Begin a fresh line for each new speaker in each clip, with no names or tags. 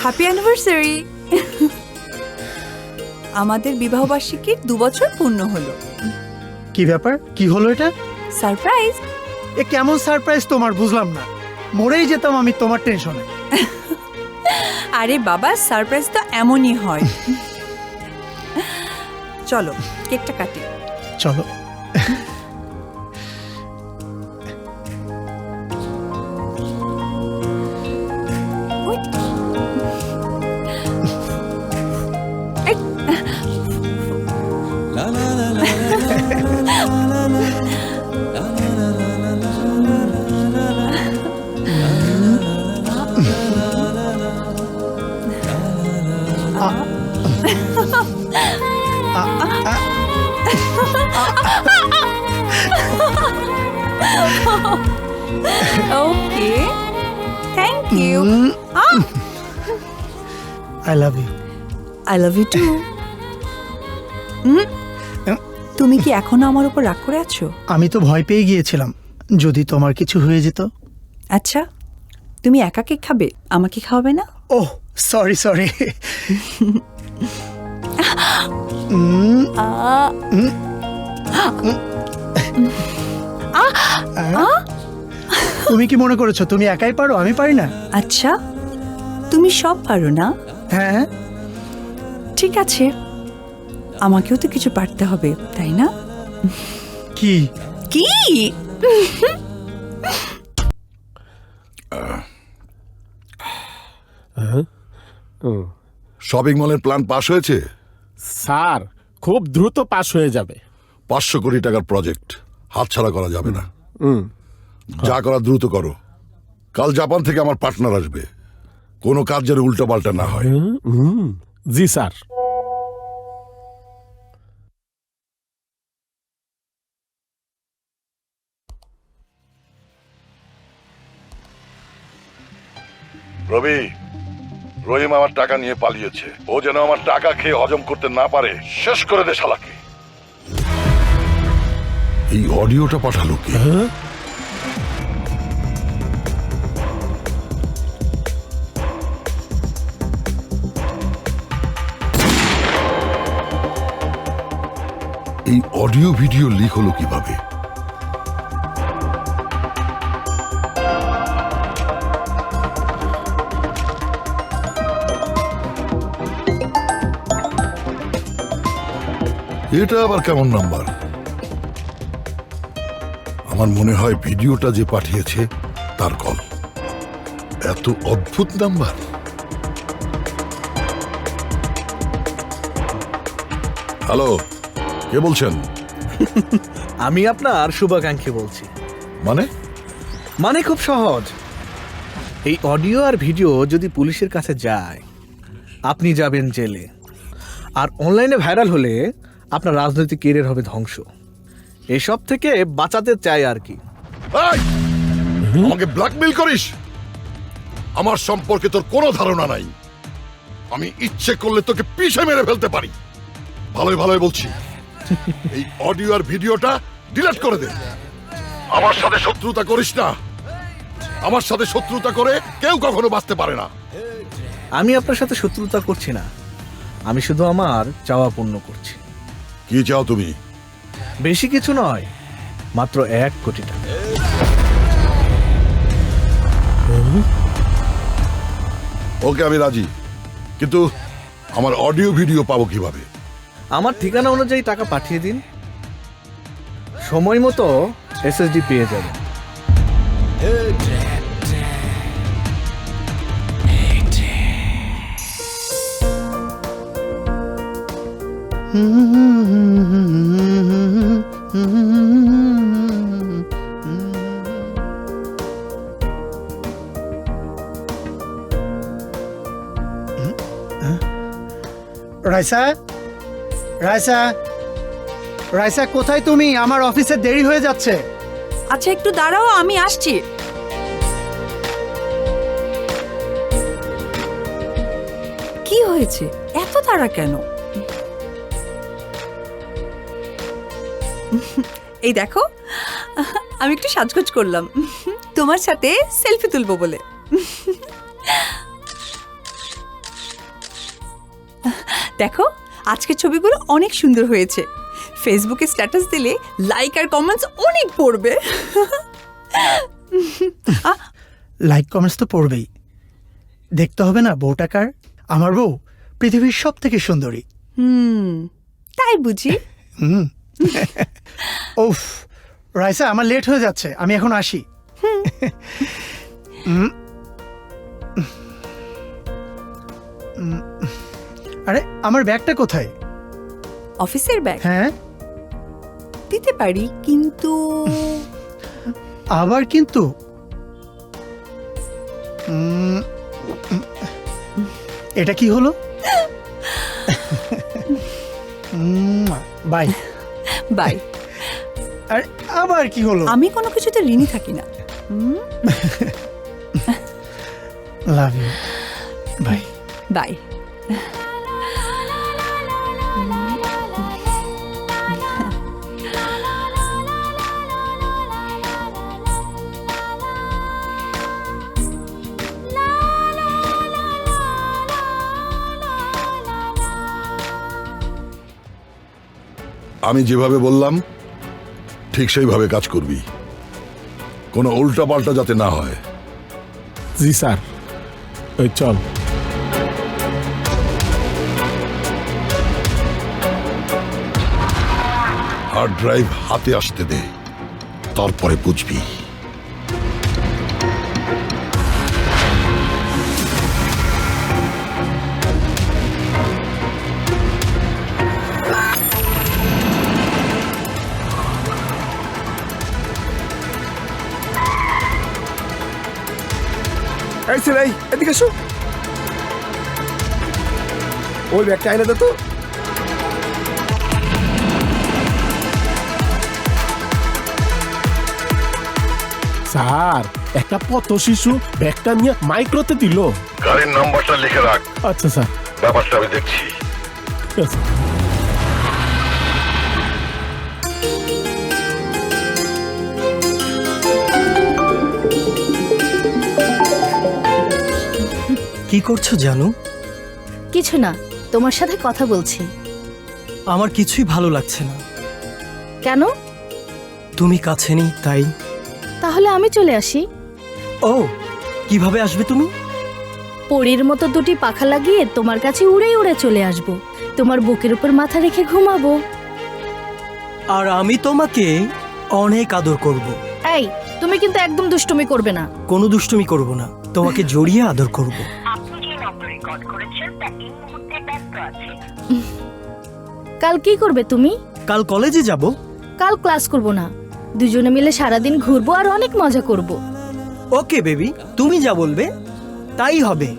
Happy anniversary. আমাদের বিবাহবার্ষিকীর 2 বছর পূর্ণ হলো।
কি ব্যাপার, কি হলো এটা?
সারপ্রাইজ।
এ কেমন সারপ্রাইজ তোমার, বুঝলাম না। মরেই যেতাম আমি তোমার টেনশনে।
আরে বাবা, সারপ্রাইজ তো এমনই হয়। চলো কেকটা কাটি।
চলো।
ওই। এই। Okay, thank you.
I love you.
I love you too. তুমি কি এখনো আমার উপর রাগ করে আছো?
আমি তো ভয় পেয়ে গিয়েছিলাম যদি তোমার কিছু হয়ে যেত।
আচ্ছা, তুমি একা কেক খাবে, আমাকে খাওয়াবে না?
Oh sorry sorry. তুমি কি মনে করেছো তুমি একাই পারো, আমি পারি না?
আচ্ছা, তুমি সব পারো না?
হ্যাঁ।
ঠিক আছে, আমাকেও তো কিছু পারতে হবে, তাই না?
কি
কি?
শপিং মলের প্ল্যান পাস হয়েছে?
স্যার, খুব দ্রুত পাস হয়ে যাবে।
500 কোটি টাকার প্রজেক্ট, হাতছাড়া করা যাবে না। যা করা দ্রুত করো। কাল জাপান থেকে আমার পার্টনার আসবে, কোনো কাজ যেন উল্টো পাল্টা না হয়।
জি স্যার।
রবি, রহিম আমার টাকা নিয়ে পালিয়েছে। ও যেন আমার টাকা খেয়ে হজম করতে না পারে, শেষ করে দে শালাকে। এই অডিওটা পাঠালো কে? এই অডিও ভিডিও লিক হলো কিভাবে? এটা আবার কেমন নাম্বার? আমার মনে হয় ভিডিওটা যে পাঠিয়েছে তার কল। এত অদ্ভুত নাম্বার। হ্যালো, কে বলছেন?
আমি আপনার শুভাকাঙ্ক্ষী বলছি।
মানে
খুব সহজ। এই অডিও আর ভিডিও যদি পুলিশের কাছে যায়, আপনি যাবেন জেলে। আর অনলাইনে ভাইরাল হলে আপনার রাজনৈতিক ক্যারিয়ার হবে ধ্বংস। এসব থেকে বাঁচাতে চাই আর কি।
এই, আমাকে ব্ল্যাকমেইল করিস? আমার সম্পর্কে তোর কোনো ধারণা নাই। আমি ইচ্ছে করলে তোকে পিছে মেরে ফেলতে পারি। ভালোই ভালোই বলছি, এই অডিও আর ভিডিওটা ডিলিট করে দে। আমার সাথে শত্রুতা করিস না। আমার সাথে শত্রুতা করে কেউ কখনো বাঁচতে পারে না।
আমি আপনার সাথে শত্রুতা করছি না, আমি শুধু আমার চাওয়া পূর্ণ করছি।
কি চাও তুমি?
বেশি কিছু নয়, মাত্র 1 কোটি টাকা।
ওকে, আমি রাজি, কিন্তু আমার অডিও ভিডিও পাবো কিভাবে?
আমার ঠিকানা অনুযায়ী টাকা পাঠিয়ে দিন, সময় মতো এসএসডি পেয়ে যাবেন।
রাইসা, রাইসা, রাইসা কোথায় তুমি? আমার অফিসে দেরি হয়ে যাচ্ছে।
আচ্ছা একটু দাঁড়াও, আমি আসছি। কি হয়েছে, এত তাড়া কেন? এই দেখো, আমি একটু সাজগোজ করলাম তোমার সাথে সেলফি তুলবো বলে। দেখো আজকের ছবিগুলো অনেক সুন্দর হয়েছে, ফেসবুকে স্ট্যাটাস দিলে লাইক আর কমেন্টস অনেক পড়বে।
লাইক কমেন্টস তো পড়বেই, দেখতে হবে না বউটা কার? আমার বউ পৃথিবীর সব থেকে সুন্দরী।
তাই বুঝি?
ওফ রাইসা, আমার লেট হয়ে যাচ্ছে, আমি এখন আসি। আরে আমার ব্যাগটা কোথায়?
অফিসের ব্যাগ
হ্যাঁ,
দিতে পারি, কিন্তু
আবার কিন্তু এটা কি হলো? Bye
bye.
আর আবার কি হলো?
আমি কোনো কিছুতে ঋণী থাকি না।
Love you, bye
bye.
আমি যেভাবে বললাম ঠিক সেইভাবে কাজ করবি, কোনো উল্টা পাল্টা যাতে না হয়।
জি স্যার, ওই চল।
হার্ড ড্রাইভ হাতে আসতে দে, তারপরে বুঝবি।
এই ছেলে, এদিকে এসো। ওই ব্যাগটা আইনে দে তো।
স্যার, একটা পথ শিশু ব্যাগটা নিয়ে মাইক্রোতে দিল।
গাড়ির নাম্বারটা লিখে রাখ,
আচ্ছা স্যার।
ব্যাপারটা আমি দেখছি।
Yes.
কি করছো জানু?
কিছু না, তোমার সাথে কথা বলছি।
আমার কিছুই ভালো লাগছে না।
কেন?
তুমি কাছে নেই তাই।
তাহলে আমি চলে আসি।
ও, কিভাবে আসবে তুমি?
পরীর মতো দুটি পাখা লাগিয়ে তোমার কাছে উড়ে উড়ে চলে আসব, তোমার বুকের উপর মাথা রেখে ঘুমাবো।
আর আমি তোমাকে অনেক আদর করব।
এই, তুমি কিন্তু একদম দুষ্টুমি করবে না।
কোনো দুষ্টুমি করব না, তোমাকে জড়িয়ে আদর করব।
কাল কি করবে তুমি?
কাল কলেজে যাব।
কাল ক্লাস করব না, দুজনে মিলে সারাদিন ঘুরবো আর অনেক মজা করব।
ওকে বেবি, তুমি যা বলবে তাই হবে।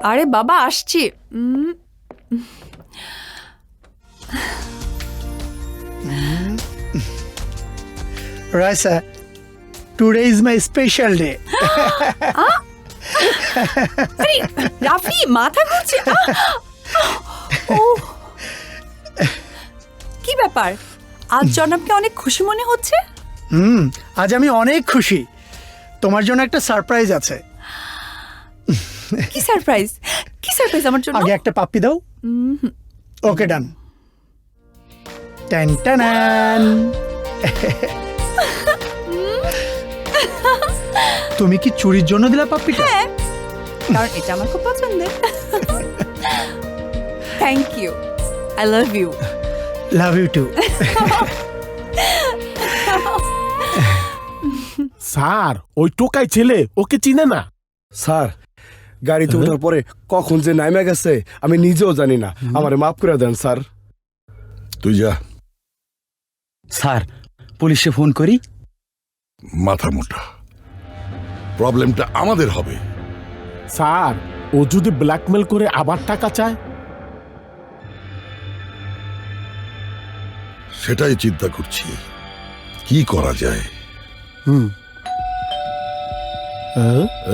আরে বাবা আসছি।
Raisa, today is my special day.
আরে রাফি, মাথা ঘুরছে। কি ব্যাপার, আজ জনাবকে অনেক খুশি মনে হচ্ছে?
আজ আমি অনেক খুশি, তোমার জন্য একটা সারপ্রাইজ আছে।
কি সারপ্রাইজ? কি সারপ্রাইজ আমার জন্য?
আগে একটা পাপ্পি দাও। ওকে ডান। টান টানান। তুমি কি চুরির জন্য দিলা পাপ্পিটা?
হ্যাঁ, কারণ এটা আমার খুব পছন্দের। Thank you, I love you.
Love you too.
Sir, ওই টোকাই ছেলে ওকে চিনে না।
স্যার, গাড়িতে ওঠার পরে কখন যে নাইমা গেছে আমি নিজেও জানি না, আমারে মাফ করে দেন স্যার।
তুই যা।
স্যার, পুলিশে ফোন করি?
মাথা মোটা, প্রবলেমটা আমাদের হবে।
স্যার, ও যদি ব্ল্যাকমেল করে আবার টাকা চায়?
সেটাই চিন্তা করছি, কি করা যায়।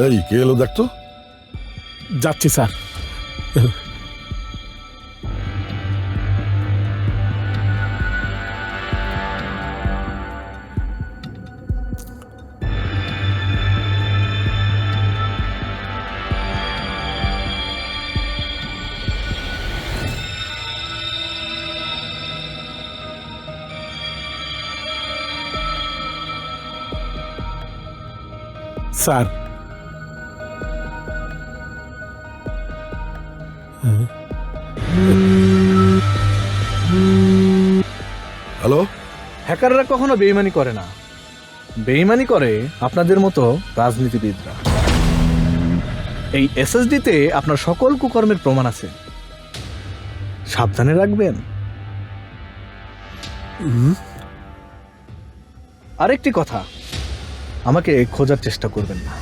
এই কে এলো দেখতো।
যাচ্ছি স্যার। স্যার
হ্যালো,
হ্যাকাররা কখনো বেইমানি করে না, বেইমানি করে আপনাদের মতো রাজনীতিবিদরা। এই এসএসডিতে আপনার সকল কুকর্মের প্রমাণ আছে, সাবধানে রাখবেন। আরেকটি কথা, আমাকে খোঁজার চেষ্টা করবেন না।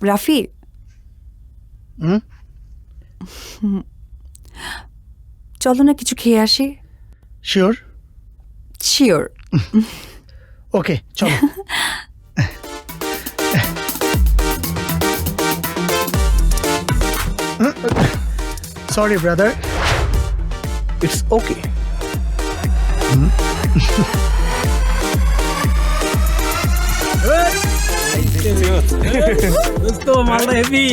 রাফি, চলো না কিছু খেয়ে আসি।
শিওর?
শিওর।
ওকে, চলো। Sorry brother.
It's okay.
দোস্ত মালটা হেভি,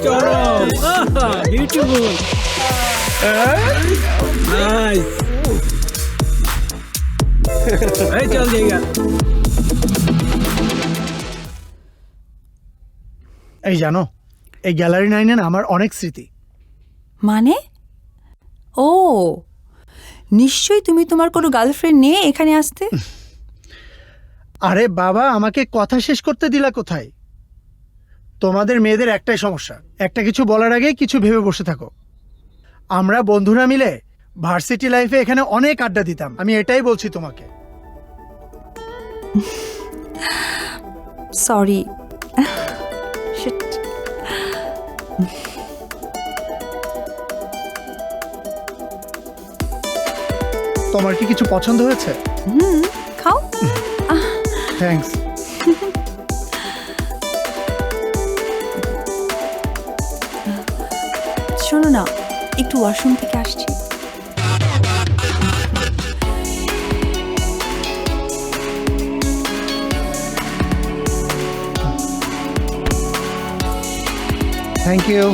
চরম, বিউটিফুল, নাইস। এই চল জায়গা।
এই জানো, এই গ্যালারি 9 না আমার অনেক স্মৃতি।
মানে? ও, নিশ্চয়ই তুমি তোমার কোনো গার্লফ্রেন্ড নিয়ে এখানে আসতে।
আরে বাবা, আমাকে কথা শেষ করতে দিলা কোথায়? তোমাদের মেয়েদের একটাই সমস্যা, একটা কিছু বলার আগে কিছু ভেবে বসে থাকো। আমরা বন্ধুরা মিলে ভার্সিটি লাইফে এখানে অনেক আড্ডা দিতাম, আমি এটাই বলছি তোমাকে।
সরি।
তোমার কি কিছু পছন্দ হয়েছে?
খাও।
থ্যাঙ্কস।
শোনো না, একটু ওয়াশরুম থেকে আসছি।
Thank you.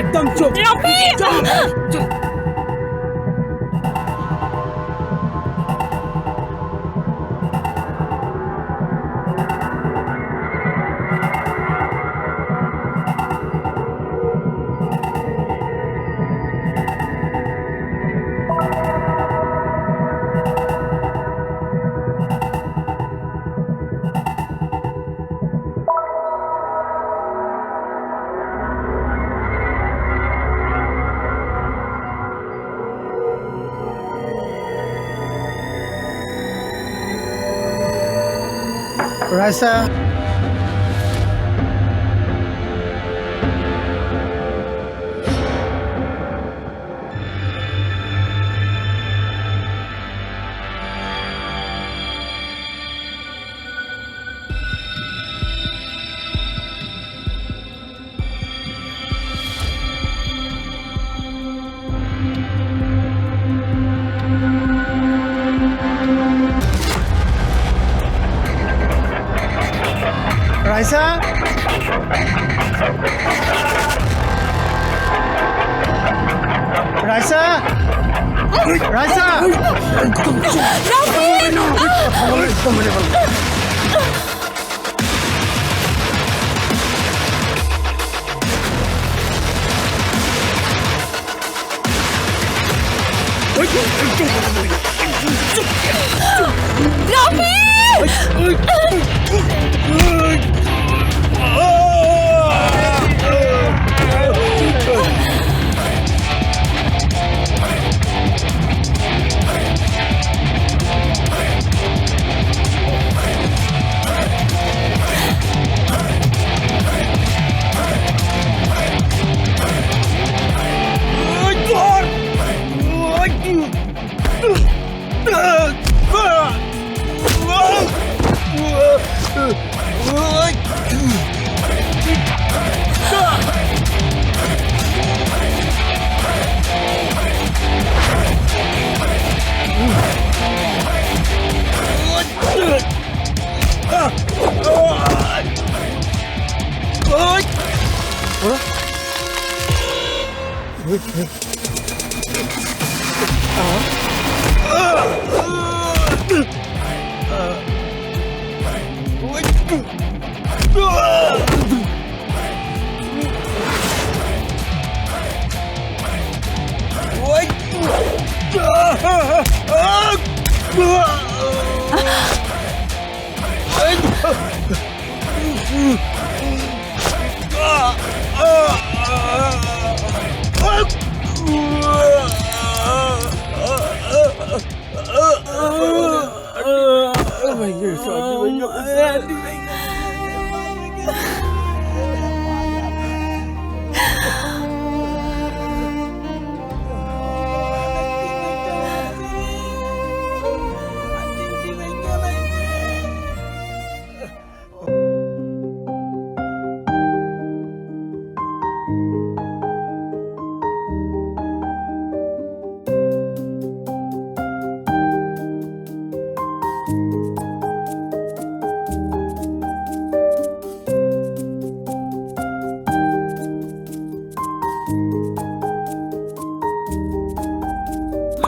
একদম চুপ।
রাইসা, রাইসা, রাইসা রাইসা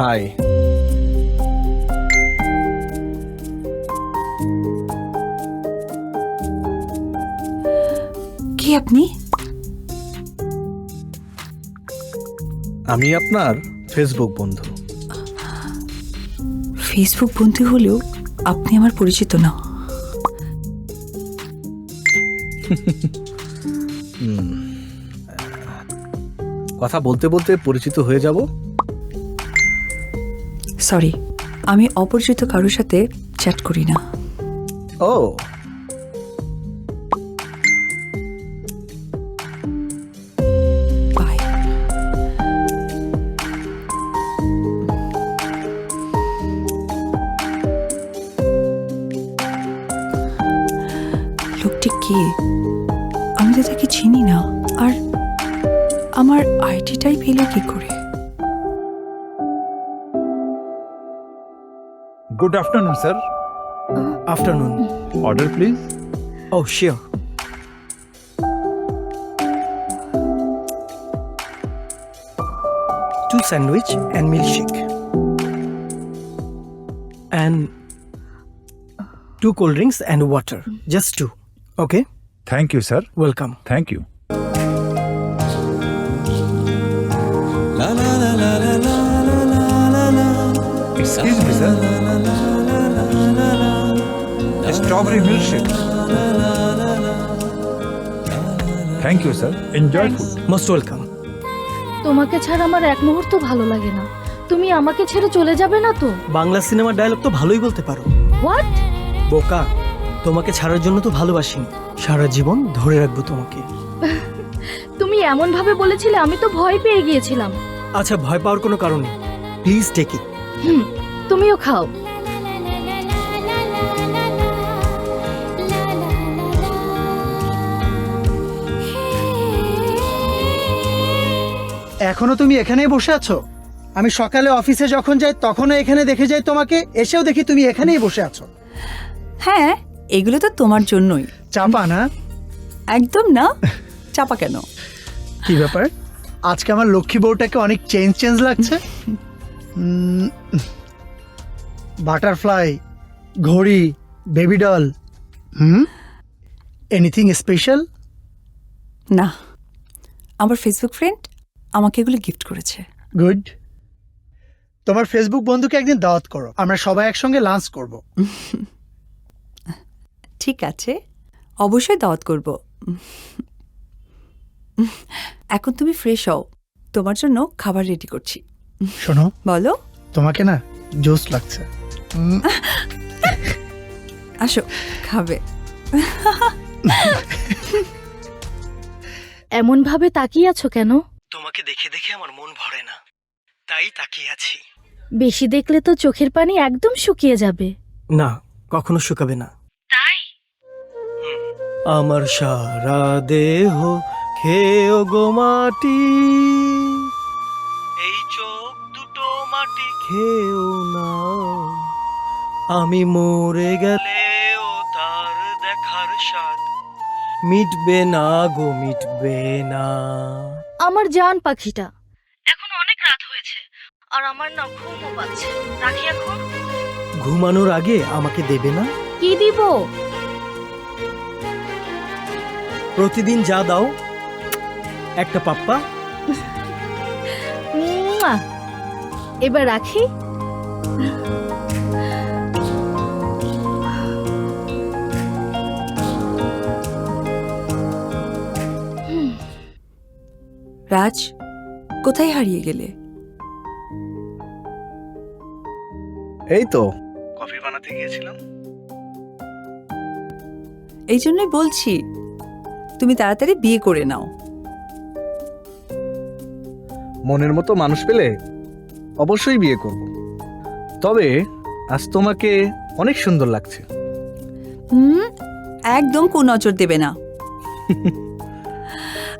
হাই।
কি আপনি?
আমি আপনার ফেসবুক বন্ধু।
ফেসবুক বন্ধু হলেও আপনি আমার পরিচিত না।
কথা বলতে বলতে পরিচিত হয়ে যাব।
সরি, আমি অপরিচিত কারোর সাথে চ্যাট করি না।
ও,
বাই। লোকটি কে? আমি তো তাকে চিনি না। আর আমার আইডিটাই পেল কি করে?
Good afternoon, sir.
Afternoon.
Order, please.
Oh, sure. Two sandwich and milkshake. And two cold drinks and water. Just two. Okay?
Thank you, sir.
Welcome.
Thank you. Excuse me, sir. A strawberry milkshake. Thank you, sir. Enjoy food.
Most welcome.
তোমাকে ছাড়া আমার এক মুহূর্ত ভালো লাগে না। তুমি আমাকে ছেড়ে চলে যাবে না তো?
বাংলা সিনেমার ডায়লগ তো ভালোই বলতে পারো।
হোয়াট?
বোকা, তোমাকে ছাড়ার জন্য তো ভালোবাসিনি, সারা জীবন ধরে রাখবো তোমাকে।
তুমি এমন ভাবে বলেছিলে আমি তো ভয় পেয়ে গিয়েছিলাম।
আচ্ছা, ভয় পাওয়ার কোনো কারণ নেই। Please take it.
তুমিও খাও।
এখনো তুমি এখানেই বসে আছো? আমি সকালে অফিসে যখন যাই তখনও এখানে দেখে যাই তোমাকে, এসেও দেখি তুমি এখানেই বসে আছো।
হ্যাঁ, এগুলো তো তোমার জন্যই।
চাপা না?
একদম না। চাপা কেন?
কি ব্যাপার? আজকে আমার লক্ষ্মী বউটাকে অনেক চেঞ্জ লাগছে। বাটারফ্লাই, ঘড়ি, বেবি ডল, এনিথিং স্পেশাল?
না, আমার ফেসবুক ফ্রেন্ড আমাকে এগুলো গিফট করেছে।
গুড। তোমার ফেসবুক বন্ধুকে একদিন দাওয়াত করো, আমরা সবাই একসঙ্গে লাঞ্চ করব।
ঠিক আছে, অবশ্যই দাওয়াত করব। এখন তুমি ফ্রেশ হও, তোমার জন্য খাবার রেডি করছি।
শোনো,
বলো।
তোমাকে না জোস লাগছে।
আসো, খাবে।
এমন ভাবে তাকিয়ে আছো কেন?
তোমাকে দেখে দেখে আমার মন ভরে না, তাই তাকিয়ে আছি।
বেশি দেখলে তো চোখের পানি একদম শুকিয়ে যাবে।
না, কখনো শুকাবে না।
তাই
আমার সারা দেহ খেয়েও গো মাটি, এই চোখ দুটো মাটি খেয়েও না। আমি মরে গেলেও তার দেখার স্বাদ মিটবে না গো, মিটবে না।
আমার জান পাখিটা, এখন অনেক রাত হয়েছে আর আমার না ঘুমও পাচ্ছে। রাখি এখন?
ঘুমানোর আগে আমাকে দেবে না?
কি দিব?
প্রতিদিন যা দাও, একটা পাপ্পা।
মুয়া! এবার রাখি।
রাজ, কোথায় হারিয়ে গেলে?
এই তো কফি বানাতে গিয়েছিলাম।
এই জন্যই বলছি তুমি তাড়াতাড়ি বিয়ে করে নাও।
মনের মতো মানুষ পেলে অবশ্যই বিয়ে করব। তবে আজ তোমাকে অনেক সুন্দর লাগছে।
একদম কুনজর দেবে না।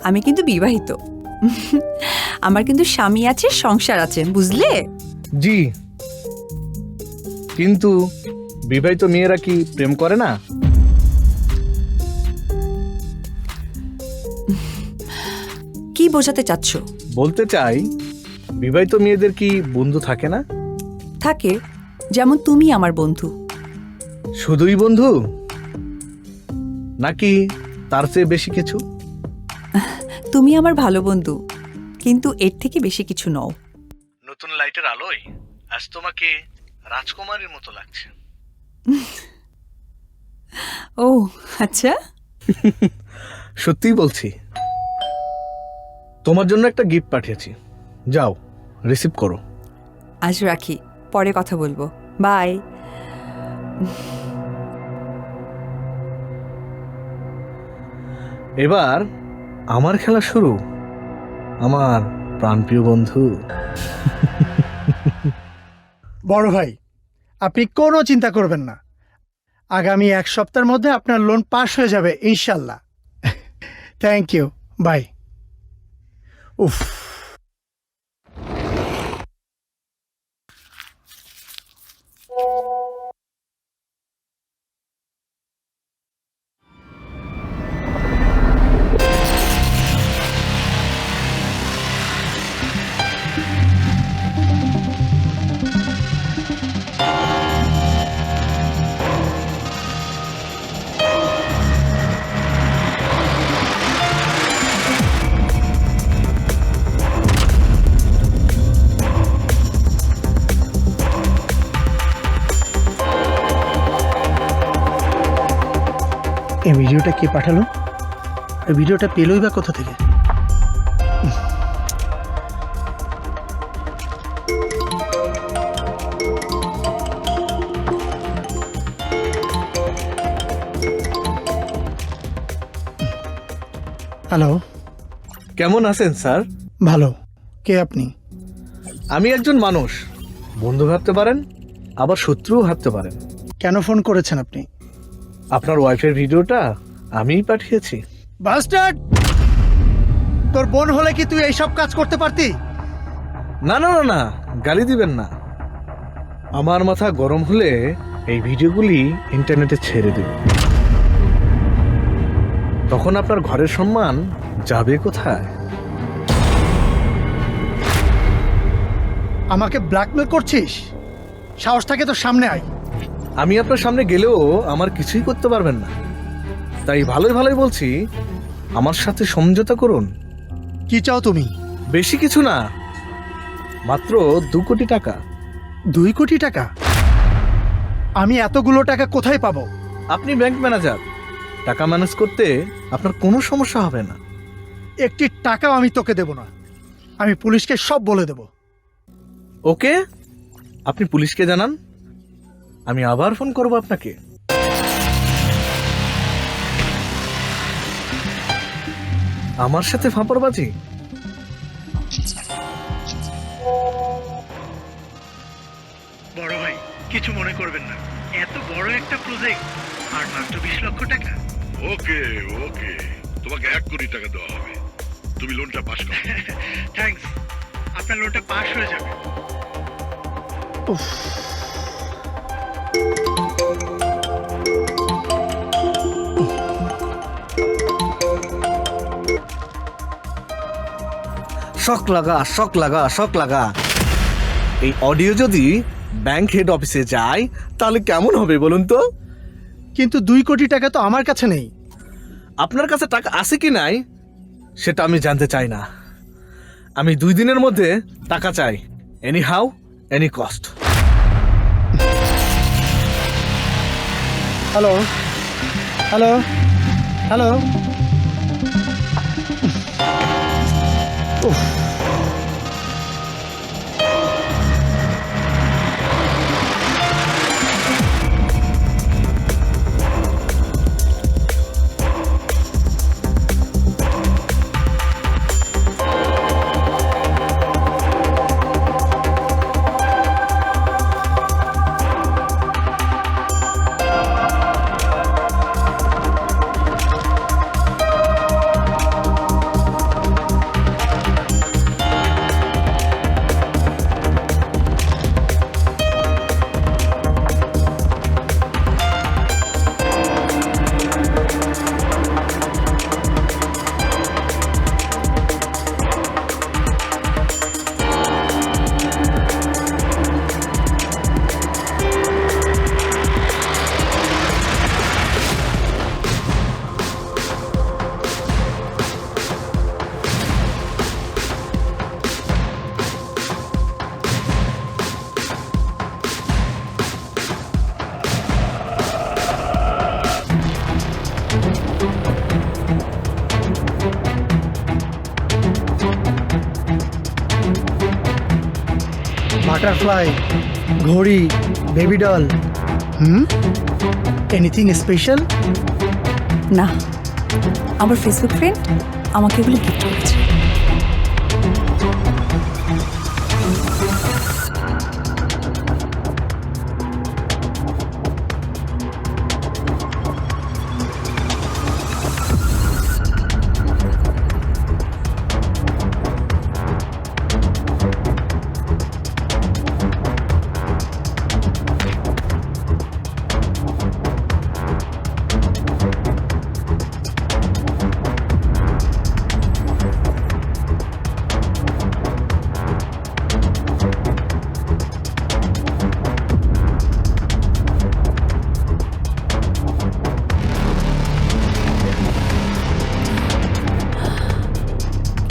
আমি কিন্তু বিবাহিত, আমার কিন্তু স্বামী আছে, সংসার আছে, বুঝলে?
জি, কিন্তু বিবাহিত মেয়েরা কি প্রেম করে না?
কি বোঝাতে চাচ্ছ?
বলতে চাই, বিবাহিত মেয়েদের কি বন্ধু থাকে না?
থাকে, যেমন তুমি আমার বন্ধু।
শুধুই বন্ধু নাকি তার চেয়ে বেশি কিছু?
তুমি আমার ভালো বন্ধু, কিন্তু এর থেকে বেশি কিছু নও।
নতুন লাইটের আলোয় আজ তোমাকে রাজকুমারীর মতো লাগছে।
ও আচ্ছা,
সত্যিই বলছি। তোমার জন্য একটা গিফট পাঠিয়েছি, যাও রিসিভ করো।
আজ রাখি, পরে কথা বলবো, বাই।
এবার আমার খেলা শুরু, আমার প্রাণপ্রিয় বন্ধু।
বড় ভাই, আপনি কোনো চিন্তা করবেন না, আগামী 1 সপ্তাহের মধ্যে আপনার লোন পাস হয়ে যাবে ইনশাল্লাহ। Thank you, bye. উফ, এই ভিডিওটা কে পাঠালো? এই ভিডিওটা পেলোই বা কোথা থেকে? হ্যালো,
কেমন আছেন স্যার?
ভালো। কে আপনি?
আমি একজন মানুষ, বন্ধু ভাবতে পারেন, আবার শত্রুও ভাবতে পারেন।
কেন ফোন করেছেন আপনি?
আপনার ওয়াইফের ভিডিওটা আমিই পাঠিয়েছি।
বাস্টার্ড! তোর বোন হলে কি তুই এইসব কাজ করতে পারতি?
না না না না, গালি দিবেন না। আমার মাথা গরম হলে এই ভিডিওগুলি ইন্টারনেটে ছেড়ে দেব, তখন আপনার ঘরের সম্মান যাবে কোথায়?
আমাকে ব্ল্যাকমেল করছিস? সাহস থাকে তো সামনে আয়।
আমি আপনার সামনে গেলেও আমার কিছুই করতে পারবেন না, তাই ভালোই ভালোই বলছি, আমার সাথে সমঝোতা করুন।
কি চাও তুমি?
বেশি কিছু না, মাত্র 2 কোটি টাকা।
2 কোটি টাকা? আমি এতগুলো টাকা কোথায় পাবো?
আপনি ব্যাংক ম্যানেজার, টাকা ম্যানেজ করতে আপনার কোনো সমস্যা হবে না।
একটি টাকাও আমি তোকে দেব না। আমি পুলিশকে সব বলে দেব।
ওকে, আপনি পুলিশকে জানান, আমি আবার ফোন করব আপনাকে। আমার সাথে ফাঁপড়বাজি?
বড় ভাই, কিছু মনে করবেন না, এত বড় একটা প্রজেক্ট আর মাত্র 20 লক্ষ টাকা।
ওকে ওকে, তোমাকে 1 কোটি টাকা দেওয়া হবে, তুমি লোনটা পাস করো।
থ্যাঙ্কস, আপনার লোনটা পাস হয়ে যাবে।
শক লাগা শক লাগা শক লাগা। এই অডিও যদি ব্যাংক হেড অফিসে যায় তাহলে কেমন হবে বলুন তো?
কিন্তু 2 কোটি টাকা তো আমার কাছে নেই।
আপনার কাছে টাকা আছে কি নাই সেটা আমি জানতে চাই না। আমি 2 দিনের মধ্যে টাকা চাই, any how any cost.
Hello hello hello. Butterfly, ঘড়ি, বেবি ডল। Anything special?
না, আমার ফেসবুক ফ্রেন্ড আমাকে এগুলো গিফট করেছে।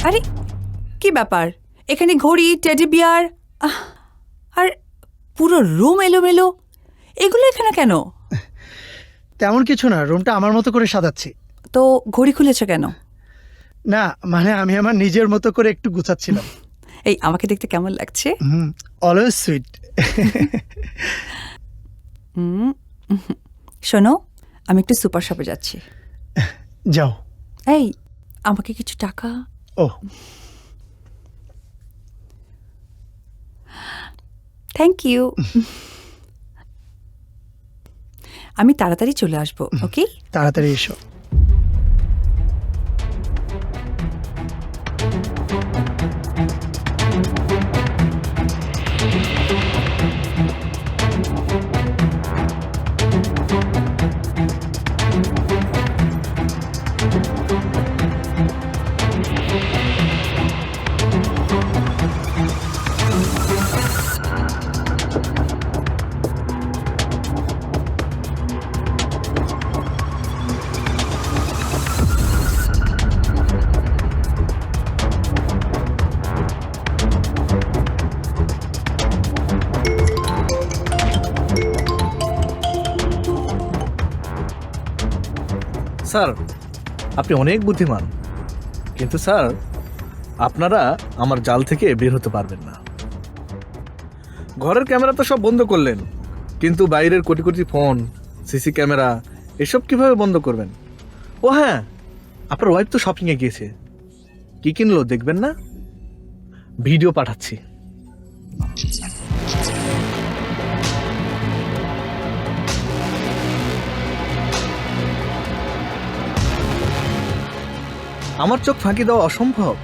আরে কি ব্যাপার, এখানে ঘড়ি, টেডি বিয়ার আর পুরো রুম এলোমেলো, এগুলো এখানে কেন?
তেমন কিছু না, রুমটা আমার মতো করে সাজাচ্ছি।
তো ঘড়ি খুলেছো কেন?
না মানে আমি আমার নিজের মতো করে একটু গুছাচ্ছিলাম।
এই আমাকে দেখতে কেমন লাগছে?
Always sweet.
শোনো, আমি একটু সুপার শপে যাচ্ছি।
যাও।
এই আমাকে কিছু টাকা।
ও
থ্যাংক ইউ। আমি তাড়াতাড়ি চলে আসবো। ওকে,
তাড়াতাড়ি এসো।
স্যার আপনি অনেক বুদ্ধিমান, কিন্তু স্যার আপনারা আমার জাল থেকে বের হতে পারবেন না। ঘরের ক্যামেরা তো সব বন্ধ করলেন, কিন্তু বাইরের crore crore phone, CC camera এসব কিভাবে বন্ধ করবেন? ও হ্যাঁ, আপনার ওয়াইফ তো শপিংয়ে গিয়েছে, কি কিনলো দেখবেন না? ভিডিও পাঠাচ্ছি। আমার চোখ ফাঁকি দেওয়া অসম্ভব।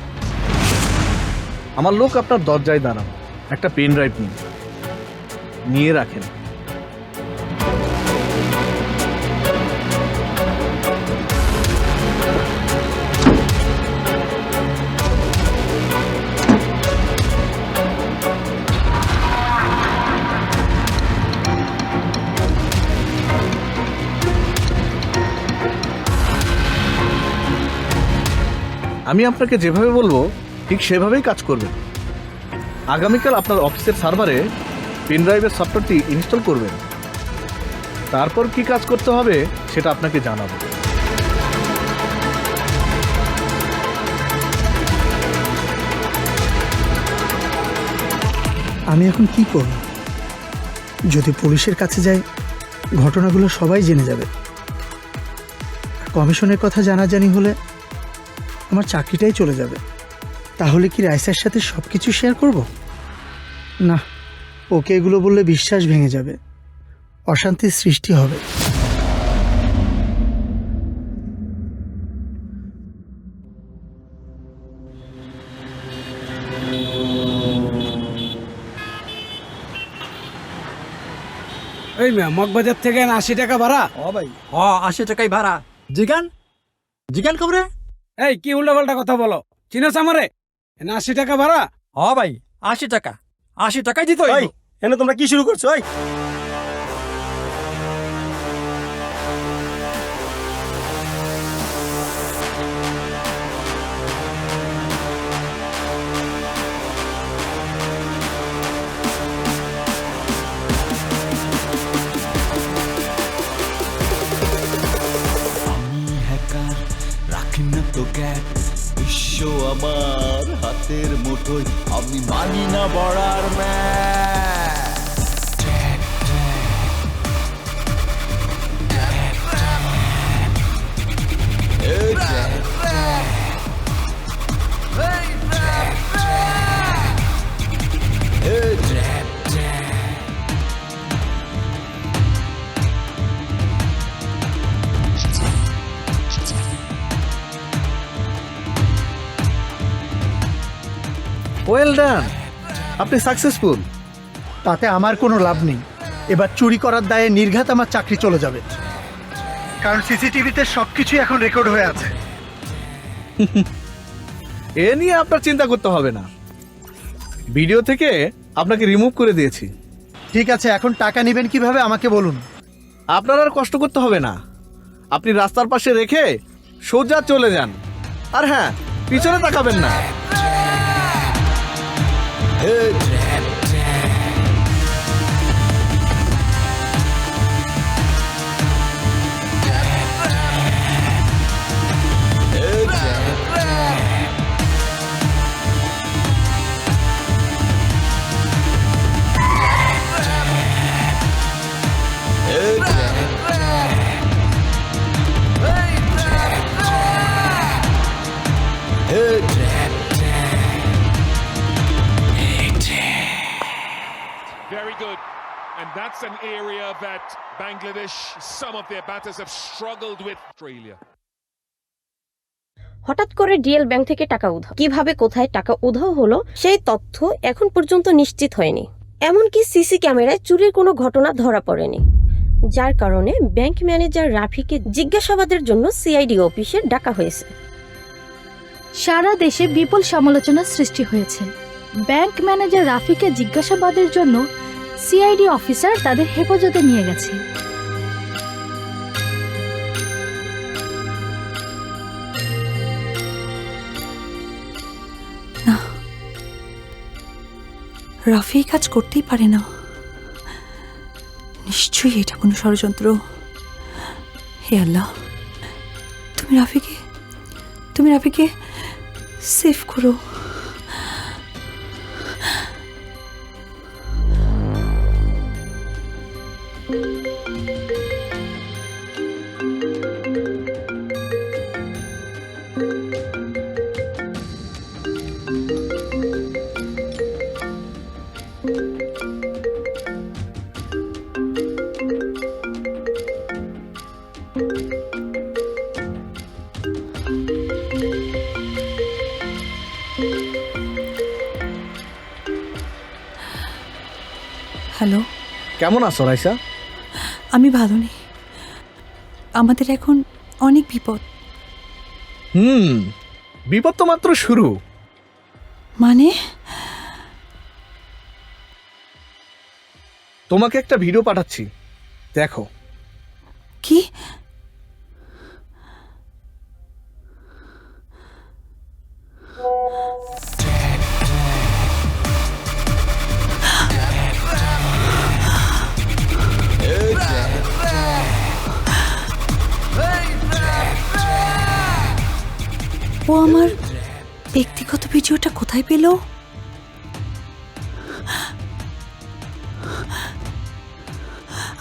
আমার লোক আপনার দরজায় দাঁড়ান, একটা পেন ড্রাইভ নিয়ে রাখেন। আমি আপনাকে যেভাবে বলবো ঠিক সেভাবেই কাজ করবেন। আগামীকাল আপনার অফিসের সার্ভারে পেন ড্রাইভের সফটওয়্যারটি ইনস্টল করবেন, তারপর কি কাজ করতে হবে সেটা আপনাকে জানাবো।
আমি এখন কি করব? যদি পুলিশের কাছে যাই, ঘটনাগুলো সবাই জেনে যাবে। আর কমিশনের কথা জানাজানি হলে আমার চাকরিটাই চলে যাবে। তাহলে কি রাইসার সাথে সব কিছু শেয়ার করব? না, ওকে এগুলো বললে বিশ্বাস ভেঙে যাবে, অশান্তির সৃষ্টি হবে।
এই মগবাজার থেকে 80 টাকা ভাড়া।
ও ভাই, 80 টাকাই ভাড়া। জিগান জিগান খবরে।
এই কি উল্টাপাল্টা কথা বলো, চিনোস আমারে? 80 টাকা ভাড়া।
ভাই 80 টাকা, 80 টাকাই দিত।
এনে তোমরা কি শুরু করছো?
রাখি না তো গ্যাপ, বিশ্ব আমার হাতের মুঠোয়, আমি মানি না বড়ার
ওয়েল ডান, আপনি সাকসেসফুল।
তাতে আমার কোনো লাভ নেই। এবার চুরি করার দায়ে নির্ঘাত আমার চাকরি চলে যাবে, কারণ সিসিটিভিতে সবকিছু এখন রেকর্ড হয়ে আছে।
এ নিয়ে আপনার চিন্তা করতে হবে না, ভিডিও থেকে আপনাকে রিমুভ করে দিয়েছি।
ঠিক আছে, এখন টাকা নেবেন কিভাবে আমাকে বলুন।
আপনার আর কষ্ট করতে হবে না, আপনি রাস্তার পাশে রেখে সোজা চলে যান। আর হ্যাঁ, পিছনে তাকাবেন না।
Very good. And that's an area that Bangladesh, some of their batters have struggled with. Australia.
হঠাৎ করে ডিএল ব্যাংক থেকে টাকা উধাও, কিভাবে কোথায় টাকা উধাও হলো সেই তথ্য এখন পর্যন্ত নিশ্চিত হয়নি। এমনকি সিসি ক্যামেরায় চুরির কোনো ঘটনা ধরা পড়েনি, যার কারণে ব্যাংক ম্যানেজার রাফিকে জিজ্ঞাসাবাদের জন্য সিআইডি অফিসে ডাকা হয়েছে।
সারা দেশে বিপুল সমালোচনার সৃষ্টি হয়েছে। ব্যাংক ম্যানেজার রাফিকে জিজ্ঞাসাবাদের জন্য সিআইডি অফিসার তাদের হেফাজতে নিয়ে গেছে।
না, রাফি কাজ করতেই পারে না, নিশ্চয়ই এটা কোনো ষড়যন্ত্র। হে আল্লাহ, তুমি রাফিকে সেভ করো। হ্যালো,
কেমন আছো রাইসা?
আমি ভালো নেই। আমাদের এখন অনেক বিপদ।
বিপদ তো মাত্র শুরু।
মানে?
তোমাকে একটা ভিডিও পাঠাচ্ছি, দেখো।
কি? ও আমার ব্যক্তিগত ভিডিওটা কোথায় পেল?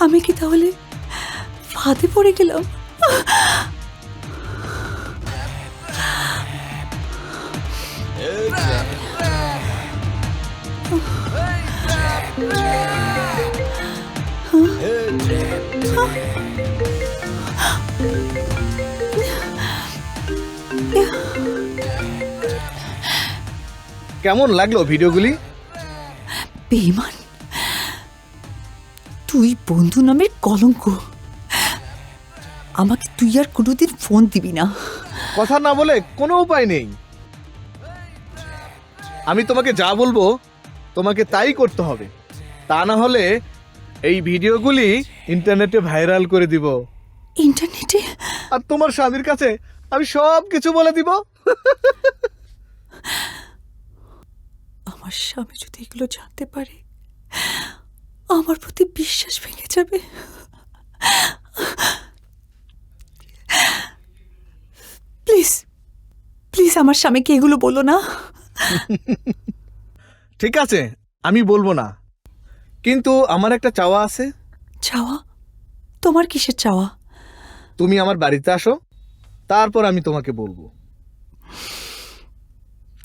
আমি কি তাহলে ফাঁদে পড়ে গেলাম?
কেমন লাগলো ভিডিওগুলি?
বেঈমান, তুই বন্ধু নামের কলঙ্ক। আমাকে তুই আর কোনোদিন ফোন দিবি না।
কথা না বলে কোনো উপায় নেই। আমি তোমাকে যা বলবো তোমাকে তাই করতে হবে, তা না হলে এই ভিডিওগুলি ইন্টারনেটে ভাইরাল করে দিব।
ইন্টারনেটে?
আর তোমার স্বামীর কাছে আমি সব কিছু বলে দিব।
আমার স্বামী যদি এগুলো জানতে পারে, আমার প্রতি বিশ্বাস ভেঙে যাবে। প্লিজ প্লিজ আমার স্বামীকে এগুলো বলো না।
ঠিক আছে, আমি বলবো না, কিন্তু আমার একটা চাওয়া আছে।
চাওয়া? তোমার কিসের চাওয়া?
তুমি আমার বাড়িতে আসো, তারপর আমি তোমাকে বলবো।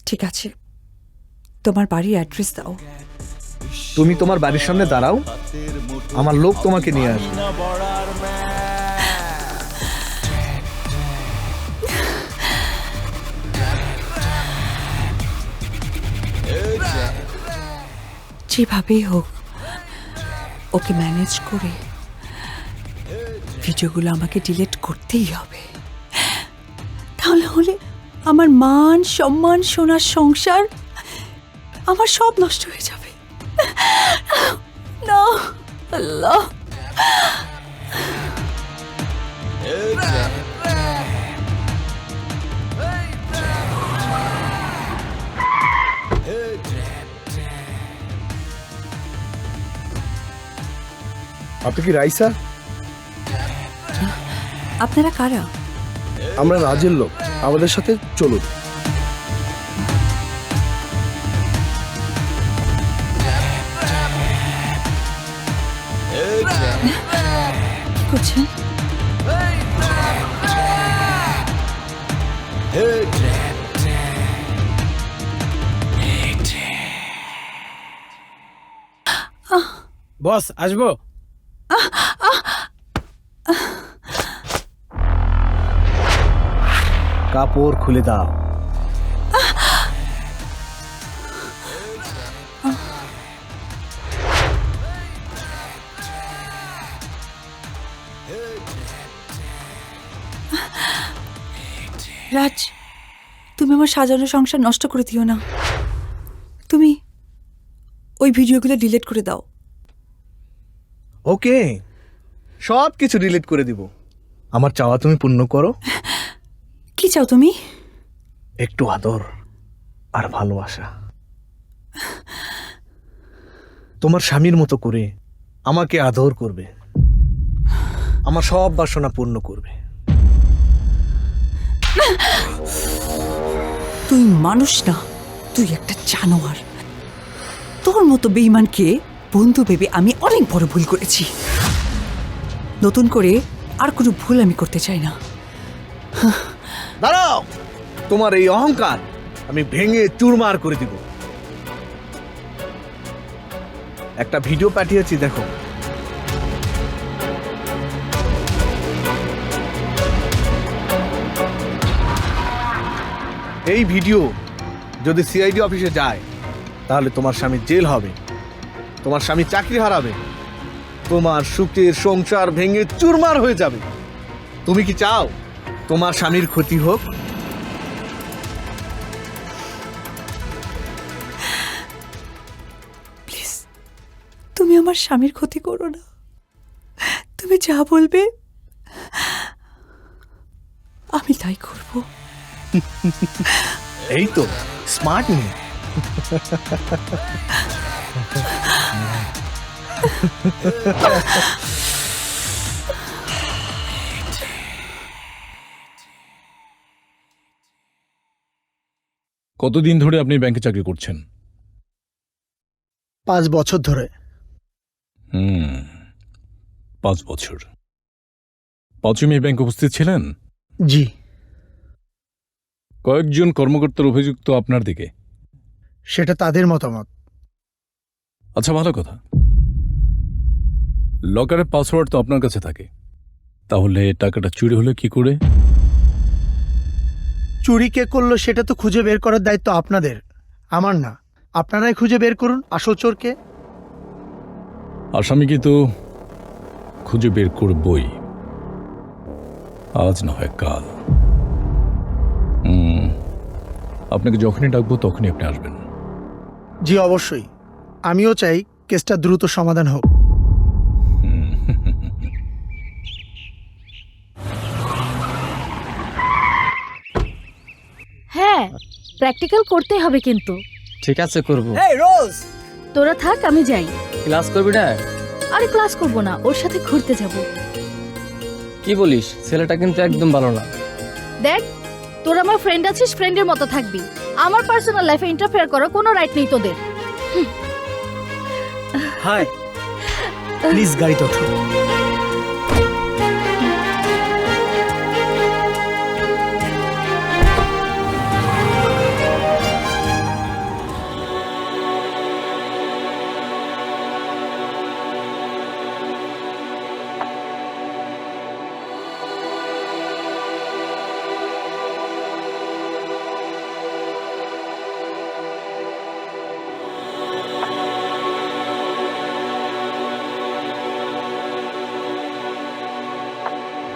ঠিক আছে, তোমার বাড়ির অ্যাড্রেস দাও।
তুমি তোমার বাড়ির সামনে দাঁড়াও, আমার লোক তোমাকে নিয়ে আসবে।
যেভাবেই হোক ওকে ম্যানেজ করে ভিডিওগুলো আমাকে ডিলিট করতেই হবে। তাহলে হলে আমার মান সম্মান, সোনার সংসার, আমার সব নষ্ট হয়ে যাবে। না আল্লাহ।
আপনি কি রাইসা?
আপনারা কারা?
আমরা রাজের লোক, আমাদের সাথে চলুন।
কি করছেন?
বস আসবো?
কাপড় খুলে দাও।
রাজ, তুমি আমার সাজানো সংসার নষ্ট করে দিও না। তুমি ওই ভিডিওগুলো ডিলিট করে দাও।
ওকে, সব কিছু ডিলিট করে দিব। আমার চাওয়া তুমি পূর্ণ করো।
কি চাও তুমি?
একটু আদর আর ভালোবাসা। তোমার স্বামীর মতো করে আমাকে আদর করবে, আমার সব বাসনা পূর্ণ করবে।
তুই মানুষ না, তুই একটা জানোয়ার। তোর মতো বেঈমানকে বন্ধু ভেবে আমি অনেক বড় ভুল করেছি। নতুন করে আর কোনো ভুল আমি করতে চাই না।
দাঁড়াও, তোমার এই অহংকার আমি ভেঙে চুরমার করে দিব। একটা ভিডিও পাঠিয়েছি, দেখো। এই ভিডিও যদি সিআইডি অফিসে যায় তাহলে তোমার স্বামী জেল হবে, তোমার স্বামী চাকরি হারাবে, তোমার সুখের সংসার ভেঙে চুরমার হয়ে যাবে। তুমি কি চাও তোমার স্বামীর ক্ষতি হোক?
প্লিজ, তুমি আমার স্বামীর ক্ষতি করো না। তুমি যা বলবে আমি তাই করব।
এই তো স্মার্ট মেয়ে।
কতদিন ধরে আপনি ব্যাংকে চাকরি করছেন?
5 বছর ধরে।
5 বছর। 5 মে ব্যাংকে উপস্থিত ছিলেন?
জি।
কয়েকজন কর্মকর্তার অভিযুক্ত আপনার দিকে।
সেটা তাদের মতামত।
আচ্ছা, ভালো কথা। লকারের পাসওয়ার্ড তো আপনার কাছে থাকে, তাহলে টাকাটা চুরি হলো কি করে?
চুরি কে করলো সেটা তো খুঁজে বের করার দায়িত্ব আপনাদের, আমার না। আপনারাই খুঁজে বের করুন আসল চোরকে।
আসামিকে তো খুঁজে বের করবই, আজ না হয় কাল। আপনাকে যখনই ডাকবো তখনই আপনি আসবেন।
জি অবশ্যই, আমিও চাই কেসটা দ্রুত সমাধান হোক।
হ্যাঁ, প্র্যাকটিক্যাল করতে হবে কিন্তু।
ঠিক আছে, করব।
এই রোজ,
তোরা থাক, আমি যাই।
ক্লাস করবি না?
আরে ক্লাস করব না, ওর সাথে ঘুরতে যাব।
কি বলিস? ছেলেটা কিন্তু একদম ভালো না।
দেখ, তোরা আমার ফ্রেন্ড আছিস, ফ্রেন্ডের মতো থাকবি। আমার পার্সোনাল লাইফে ইন্টারফেয়ার করার কোনো রাইট নেই তোদের।
হাই, প্লিজ গাড়িতে ওঠো।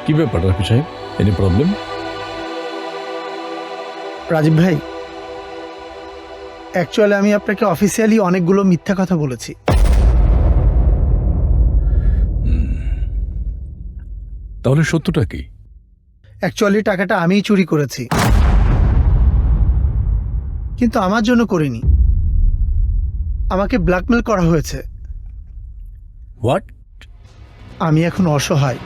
কি ব্যাপার রাফি সাহেব, এনি প্রবলেম?
রাজীব ভাই, অ্যাকচুয়ালি আমি আপনাকে অফিসিয়ালি অনেকগুলো মিথ্যা কথা বলেছি।
তাহলে সত্যটা কি?
অ্যাকচুয়ালি টাকাটা আমিই চুরি করেছি, কিন্তু আমার জন্য করিনি। আমাকে ব্ল্যাকমেল করা হয়েছে।
হোয়াট?
আমি এখন অসহায়।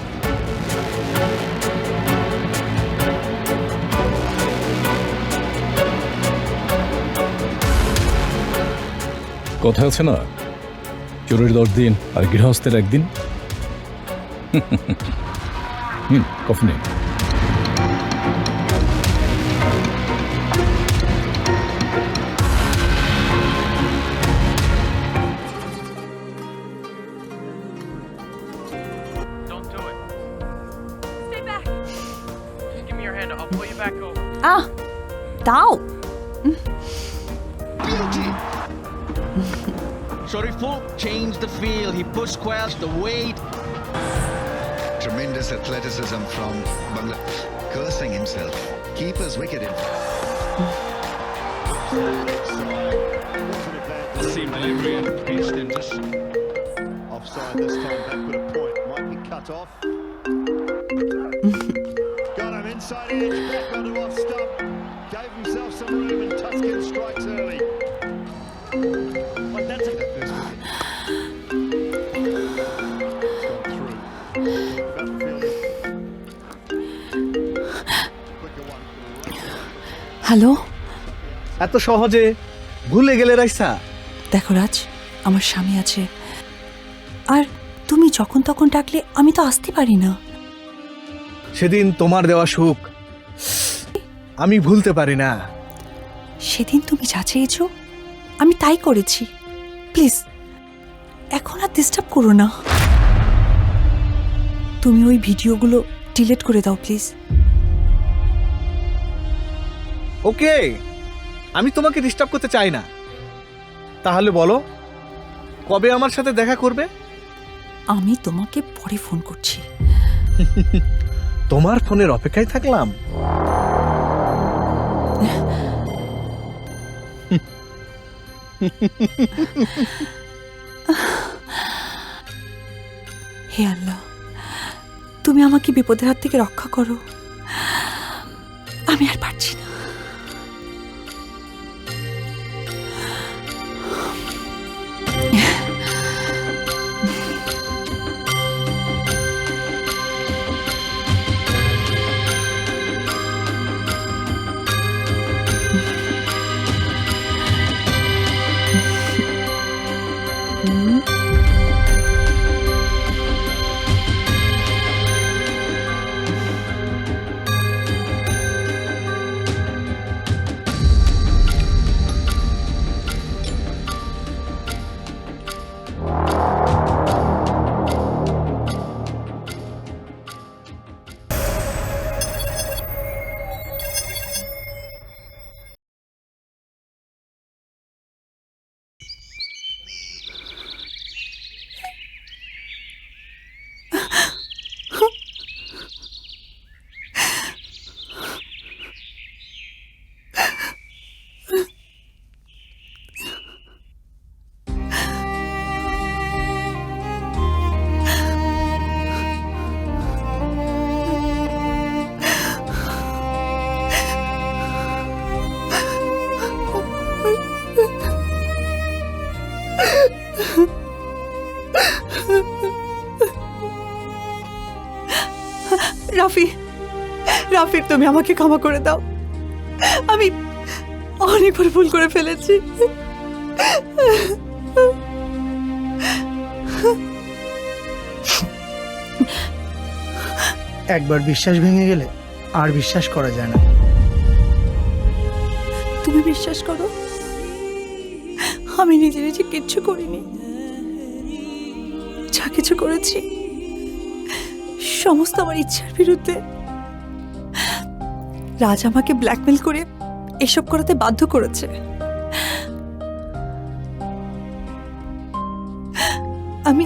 কথা আছে না, চোরের 10 দিন আর গৃহস্থের 1 দিন। কফি নেই।
দাও।
Shoriful changed the field. He pushed Quelch the weight.
Tremendous athleticism from Bangladesh. Cursing himself. Keeper's wicket in.
Seam delivery and pitched in just
offside this time. That could have point. Might be cut off. Got him inside edge, back onto off stump. Gave himself some room and Tuskin strikes early. But that's a first wicket. It's gone through. About the field. Quicker one.
Hello,
এত সহজে ভুলে গেলে রাইসা?
দেখো রাজ, আমার স্বামী আছে, আর তুমি যখন তখন ডাকলে আমি তো আসতে পারি না।
সেদিন তোমার দেওয়া সুখ আমি ভুলতে পারি না।
সেদিন তুমি যা চেয়েছো আমি তাই করেছি। প্লিজ এখন আর ডিস্টার্ব করো না। তুমি ওই ভিডিওগুলো ডিলিট করে দাও প্লিজ।
ওকে, আমি তোমাকে ডিস্টার্ব করতে চাই না। তাহলে বলো, কবে আমার সাথে দেখা করবে?
আমি তোমাকে পরে ফোন করছি।
তোমার ফোনের অপেক্ষায় থাকলাম।
হে আল্লাহ, তুমি আমাকে বিপদের হাত থেকে রক্ষা করো। আমি আর পারছি না। রাফি, রাফির তুমি আমাকে ক্ষমা করে দাও। আমি অনেকবার ভুল করে ফেলেছি।
একবার বিশ্বাস ভেঙে গেলে আর বিশ্বাস করা যায় না।
তুমি বিশ্বাস করো, আমি নিজে নিজে কিচ্ছু করিনি। যা কিছু করেছি সমস্ত আমার ইচ্ছার বিরুদ্ধে। রাজ আমাকে ব্ল্যাকমেল করে এসব করাতে বাধ্য করেছে। আমি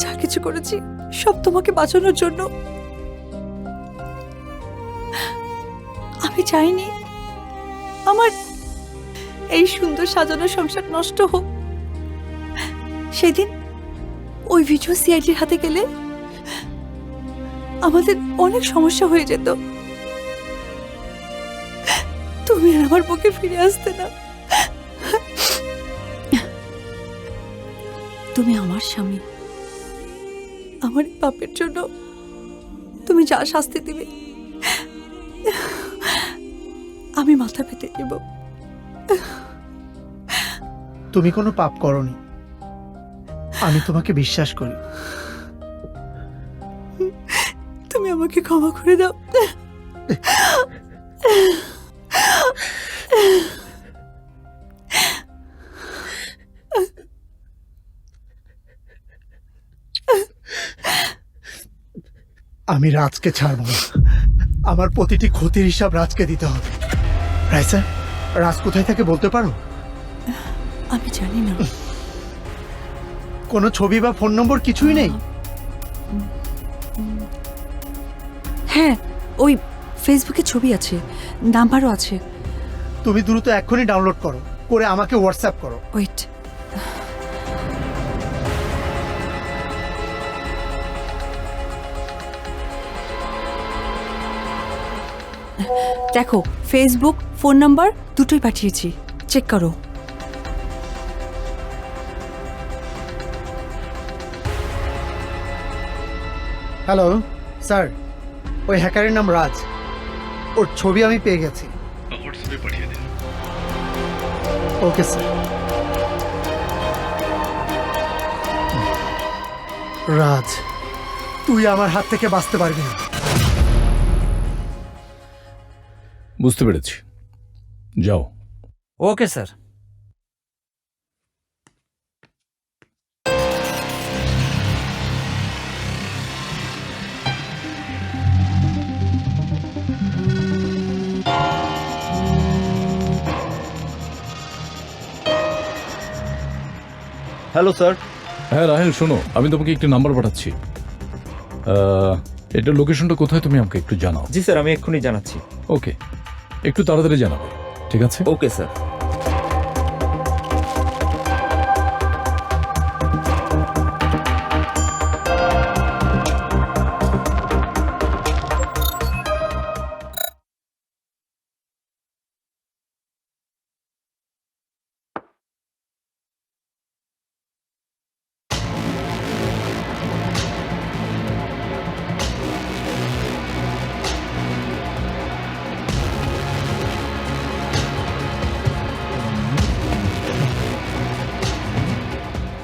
যা কিছু করেছি সব তোমাকে বাঁচানোর জন্য। আমি চাইনি আমার এই সুন্দর সাজানো সংসার নষ্ট হোক। সেদিন ওই ভিডিও সিআইডির হাতে গেলে আমাদের অনেক সমস্যা হয়ে যেত। তুমি আর আমার পক্ষে ফিরে আসতে না। তুমি আমার স্বামী, আমার এই পাপের জন্য তুমি যা শাস্তি দিবে আমি মাথা পেতে দেব।
তুমি কোনো পাপ করনি, আমি তোমাকে বিশ্বাস করি।
তুমি আমাকে ক্ষমা করে দাও।
আমি রাজকে ছাড়ব না। আমার প্রতিটি ক্ষতির হিসাব রাজকে দিতে হবে। রাইসা, রাজ কোথায় থাকে বলতে পারো?
আমি জানি না।
কোনো ছবি বা ফোন নম্বর কিছুই নেই?
হ্যাঁ, ওই ফেসবুকে ছবি আছে, নাম্বারও আছে।
তুমি দ্রুত এক্ষুনি ডাউনলোড করো, করে আমাকে হোয়াটসঅ্যাপ করো।
ওয়েট, দেখো ফেসবুক, ফোন নাম্বার দুটোই পাঠিয়েছি, চেক করো।
হ্যালো স্যার, ওই হ্যাকারের নাম রাজ। ওর ছবি আমি পেয়ে গেছি। ছবি পাঠিয়ে দিন। Okay sir. রাজ, তুই আমার হাত থেকে বাঁচতে পারবি না।
বুঝতে পেরেছি, যাও।
Okay sir.
Hello sir.
হ্যাঁ রাহেল, শোনো, আমি তোমাকে একটি নাম্বার পাঠাচ্ছি। এটার লোকেশনটা কোথায় তুমি আমাকে একটু জানাও।
জি স্যার, আমি এক্ষুনি জানাচ্ছি।
ওকে, একটু তাড়াতাড়ি জানাবে, ঠিক আছে?
Okay sir.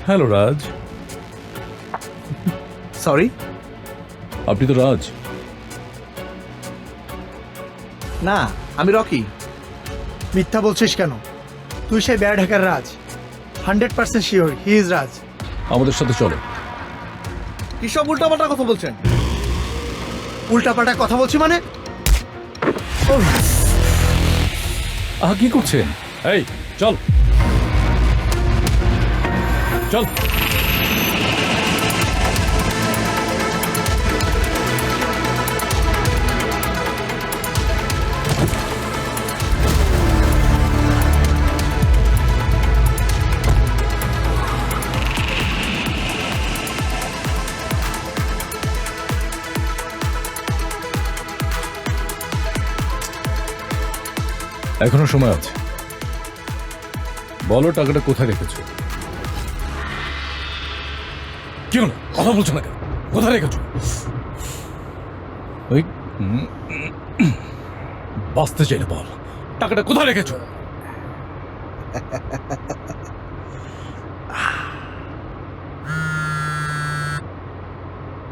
হ্যালো রাজ।
সরি,
আপনি তো রাজ?
না, আমি রকি।
মিথ্যা বলছিস কেন? তুই সেই bad hacker Raj. 100% sure he is Raj.
আমাদের সাথে চলো।
কি সব উল্টাপাল্টা কথা বলছেন?
উল্টাপাল্টা কথা বলছি মানে?
কি করছেন? এই চল চল। এখনো সময় আছে, বলো টাকাটা কোথায় রেখেছো? কি হলো, কথা বলছো না কেন? কোথায় রেখেছো? ওই বাঁচতে চাইলে বল, টাকাটা কোথায় রেখেছো?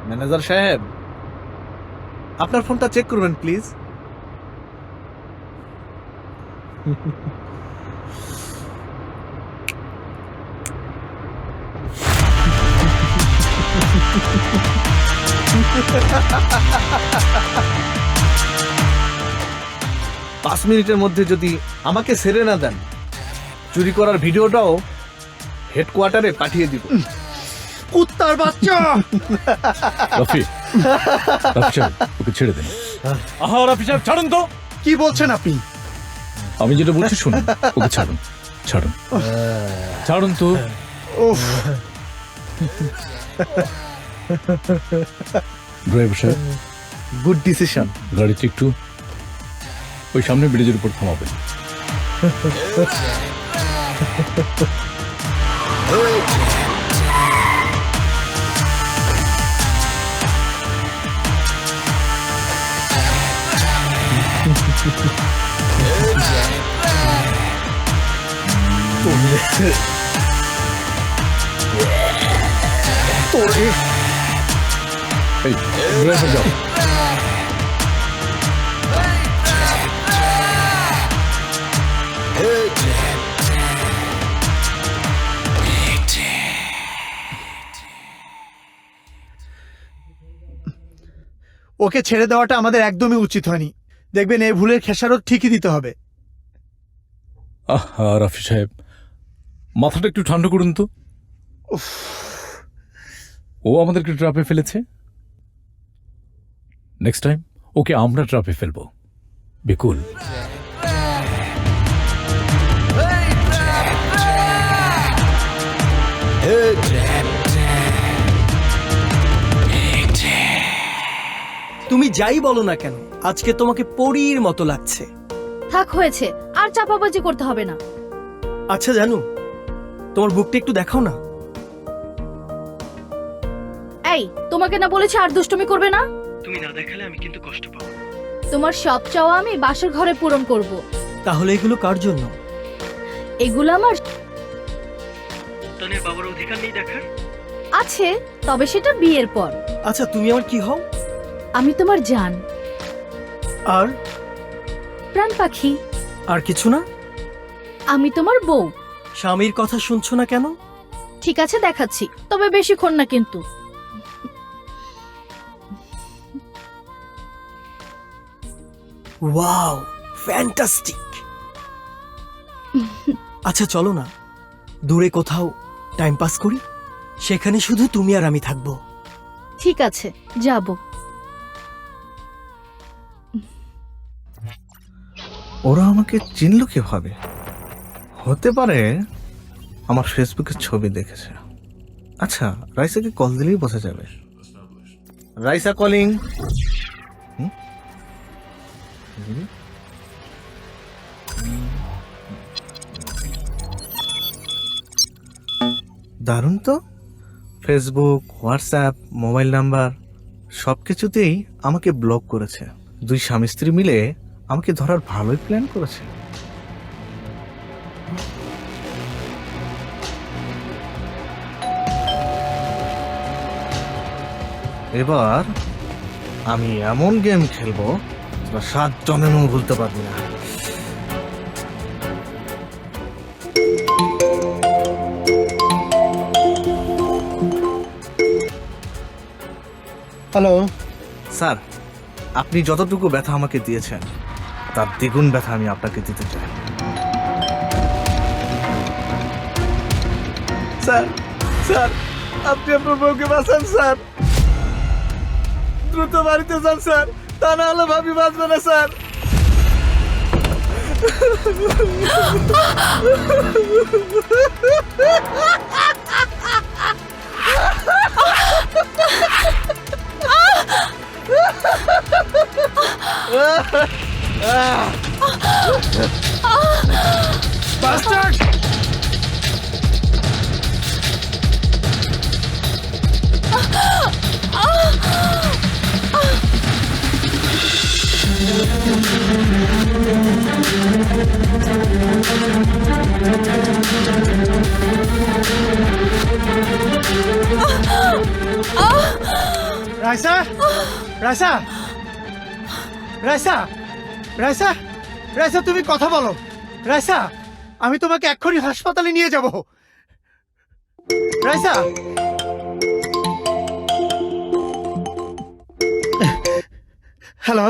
ম্যানেজার সাহেব, আপনার ফোনটা চেক করবেন প্লিজ। পাঁচ মিনিটের মধ্যে যদি আমাকে ছেড়ে না দেন, চুরি করার ভিডিওটাও হেডকোয়ার্টারে পাঠিয়ে দিব।
কুত্তার বাচ্চা!
রাফি, রাফি সাহেব, ওকে ছেড়ে দেন। রাফি সাহেব, ছাড়ুন তো।
কি বলছেন আপনি?
আমি যেটা বলছি শুনুন, ওকে ছাড়ুন, ছাড়ুন, ছাড়ুন তো। ড্রাইভার সাহেব,
গুড ডিসিশন।
গাড়িটা একটু ওই সামনে ব্রিজের উপর থামাবেন। এই ড্রাইভার যাও।
ওকে ছেড়ে দেওয়াটা আমাদের একদমই উচিত হয়নি। দেখবেন এই ভুলের খেসারত ঠিকই দিতে হবে।
রাফি সাহেব, মাথাটা একটু ঠান্ডা করুন তো। ও আমাদেরকে ট্র্যাপে ফেলেছে, নেক্সট টাইম ওকে আমরা ট্র্যাপে ফেলবো। বিকুল,
তুমি যাই বলো না কেন, আজকে তোমাকে পরীর মতো লাগছে।
থাক, হয়েছে, আর চাপাবাজি করতে হবে না।
আচ্ছা জানো, তোমার বুকটা একটু দেখাও না।
এই, তোমাকে না বলেছি আর দুষ্টুমি করবে না?
তুমি না দেখালে আমি কিন্তু কষ্ট পাবো।
তোমার সব চাওয়া আমি বাসর ঘরে পূরণ করব।
তাহলে এগুলো কার জন্য?
এগুলো আমার
তনের বাবার অধিকার নেই দেখার?
আছে, তবে সেটা বিয়ের পর।
আচ্ছা, তুমি আমার কি হও?
আমি তোমার জান,
আর
প্রাণ পাখি।
আর কিছু না?
আমি তোমার বউ।
স্বামীর কথা শুনছো না কেন?
ঠিক আছে, দেখাচ্ছি, তবে বেশিক্ষণ না কিন্তু।
Wow, fantastic. আচ্ছা চলো না, দূরে কোথাও টাইম পাস করি, সেখানে শুধু তুমি আর আমি থাকবো।
ঠিক আছে, যাব।
ওরা আমাকে চিনল কিভাবে? হতে পারে আমার ফেসবুকের ছবি দেখেছে। আচ্ছা, রাইসাকে কল দিলেই বোঝা যাবে। রাইসা কলিং। দারুণ তো, ফেসবুক, হোয়াটসঅ্যাপ, মোবাইল নাম্বার সব কিছুতেই আমাকে ব্লক করেছে। দুই স্বামী স্ত্রী মিলে আমাকে ধরার ভালোই প্ল্যান করেছে। এবার আমি এমন গেম খেলবো যা 7 জনেরও ভুলতে পারবি না।
হ্যালো
স্যার, আপনি যতটুকু ব্যথা আমাকে দিয়েছেন তার দ্বিগুণ ব্যথা আমি আপনাকে দিতে চাই। স্যার, স্যার, আপনি আপনার বউকে বাঁচান স্যার। দ্রুত বাড়িতে যান স্যার, তা না হলে ভাবি বাঁচবে না স্যার।
Bastard! রাইসা, রাইসা, রাইসা, রাইসা, রাইসা, তুমি কথা বলো। রাইসা, আমি তোমাকে এক্ষুনি হাসপাতালে নিয়ে যাব। রাইসা, হ্যালো।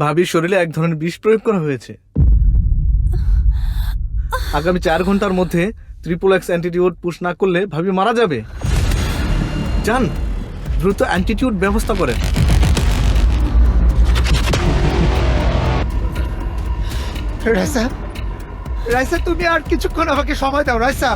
ভাবির শরীরে এক ধরনের বিষ প্রয়োগ করা হয়েছে। আগামী 4 ঘন্টার মধ্যে XXX অ্যান্টিটিউড পুশ না করলে ভাবি মারা যাবে। যান, দ্রুত অ্যান্টিটিউড ব্যবস্থা করেন।
রাইসা, রাইসা, তুমি আর কিছুক্ষণ আমাকে সময় দাও। রাইসা,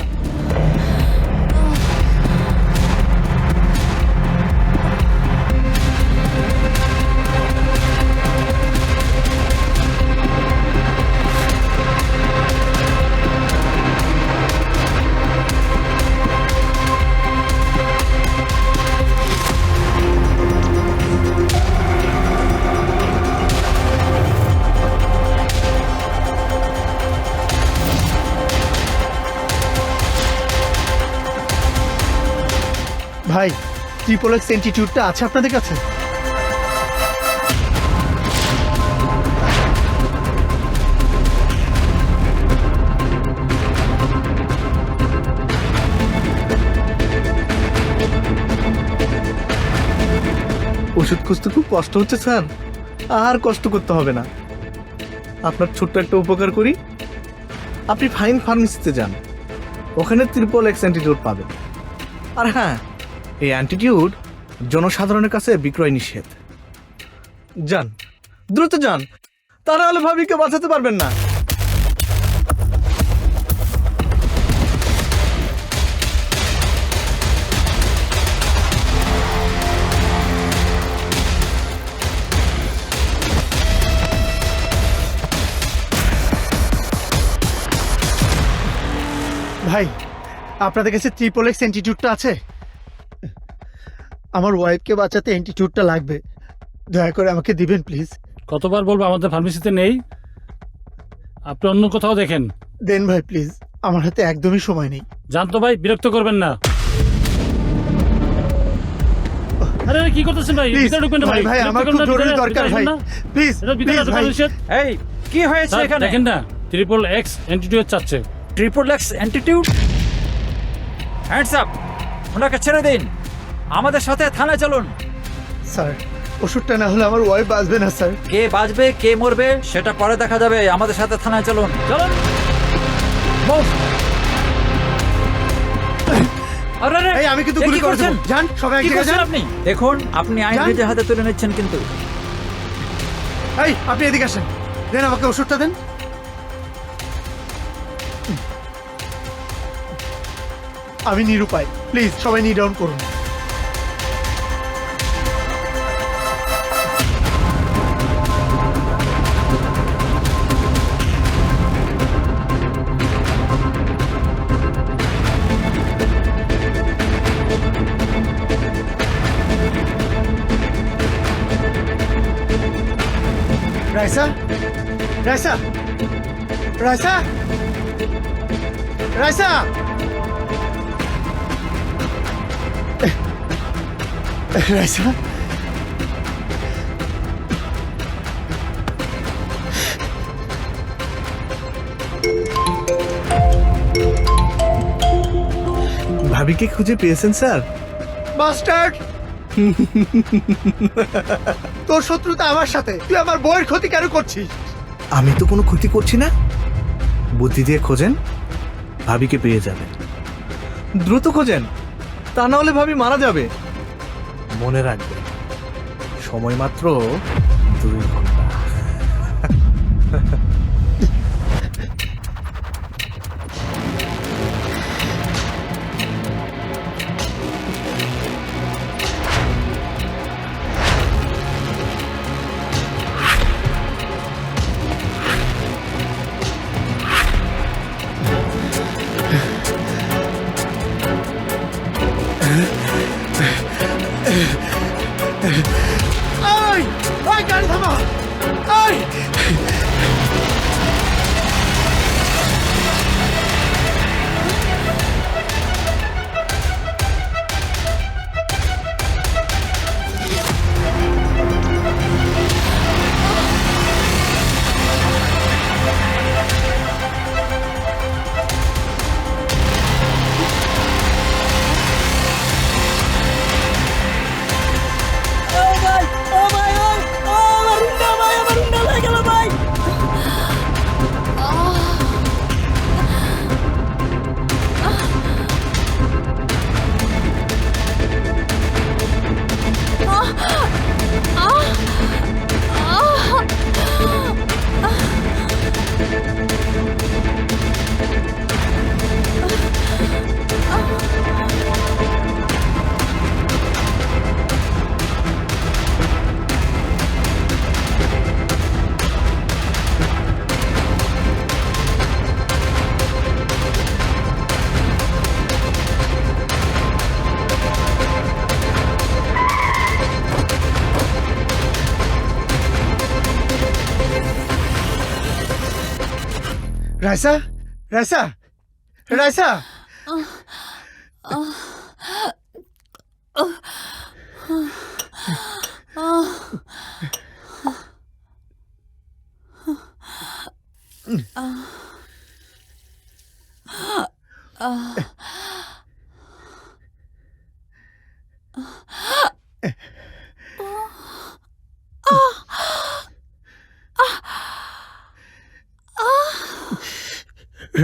ভাই, XXX অ্যান্টিটিউডটা আছে আপনাদের কাছে?
ওষুধ খুঁজতে খুব কষ্ট হচ্ছে স্যার। আর কষ্ট করতে হবে না, আপনার ছোট্ট একটা উপকার করি। আপনি ফাইন ফার্মেসিতে যান, ওখানে XXX অ্যান্টিটিউড পাবেন। আর হ্যাঁ, এই অ্যান্টিটিউড জনসাধারণের কাছে বিক্রয় নিষেধ। যান, দ্রুত যান, তা নাহলে ভাবিকে বাঁচাতে পারবেন না।
ভাই, আপনাদের কাছে XXX অ্যান্টিটিউডটা আছে? আমার ওয়াইফকে বাঁচাতে অ্যান্টিটিউডটা লাগবে, দয়া করে আমাকে দিবেন প্লিজ।
কতবার বলবো আমাদের ফার্মেসিতে নেই?
আপনি অন্য কোথাও দেখেন।
দেন ভাই প্লিজ, আমার হাতে একদমই সময় নেই।
জানতো ভাই, বিরক্ত করবেন না। আরে আরে, কি করতেছেন ভাই?
Please,
ভিতরে ঢুকবেন না
ভাই,
ভাই।
ভাই, আমার খুব জরুরি দরকার ভাই। Please,
ভিতরে
please,
ঢোকার
ভাই।
নিষেধ।
এই কি হয়েছে
স্যার,
এখানে?
দেখেন না, ট্রিপল এক্স অ্যান্টিটিউড চাচ্ছে।
Triple x attitude? Hands up, ওনাকে ছেড়ে দিন। আমাদের সাথে থানায় চলুন।
স্যার, ওষুধটা না হলে আমার ওয়াইফ বাঁচবে না স্যার।
কে বাঁচবে কে মরবে সেটা পরে দেখা যাবে। আমাদের সাথে থানায় চলুন। চলুন। Move! আরে আরে,
এই, আমি কিন্তু
এ
গুলি
কি
করে
করছেন?
দেবো। যান, সবাই এক
কি
জায়গায়
করছেন
যান।
আপনি? দেখুন, আপনি আইন
যান।
নিজের হাতে তুলে নিচ্ছেন কিন্তু।
এই, আপনি এদিকে আসেন। দেন আমাকে ওষুধটা দেন। আমি নিরুপায়, প্লিজ সবাই নি ডাউন করুন। রাইসা, রাইসা, রাইসা, রাইসা, রাইসা,
ভাবিকে খুঁজে পেয়েছেন স্যার?
বাস্টার্ড! তোর শত্রুতা আমার সাথে, তুই আমার বউয়ের ক্ষতি কেন করছিস?
আমি তো কোনো ক্ষতি করছি না। বুদ্ধি দিয়ে খোঁজেন, ভাবিকে পেয়ে যাবেন। দ্রুত খোঁজেন, তা না হলে ভাবি মারা যাবে। মনে রাখবেন, সময় মাত্র 2 ঘন্টা।
এই, ওই গাড়ি থামা! এই! রাইসা, রাইসা, রাইসা!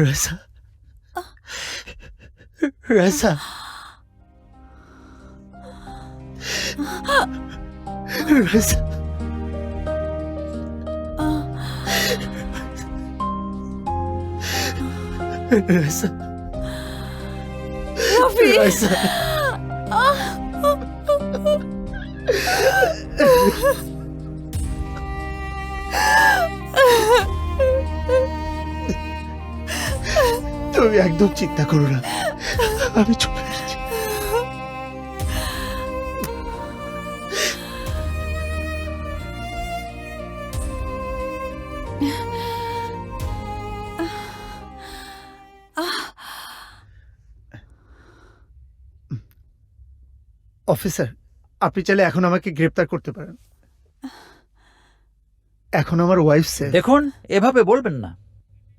রাইসা, রাইসা, রাইসা, রাইসা, রাইসা, তুমি একদম চিন্তা করো না, আমি চলে এসেছি। অফিসার, আপনি চাইলে এখন আমাকে গ্রেপ্তার করতে পারেন। এখন আমার ওয়াইফ সেফ।
দেখুন, এভাবে বলবেন না।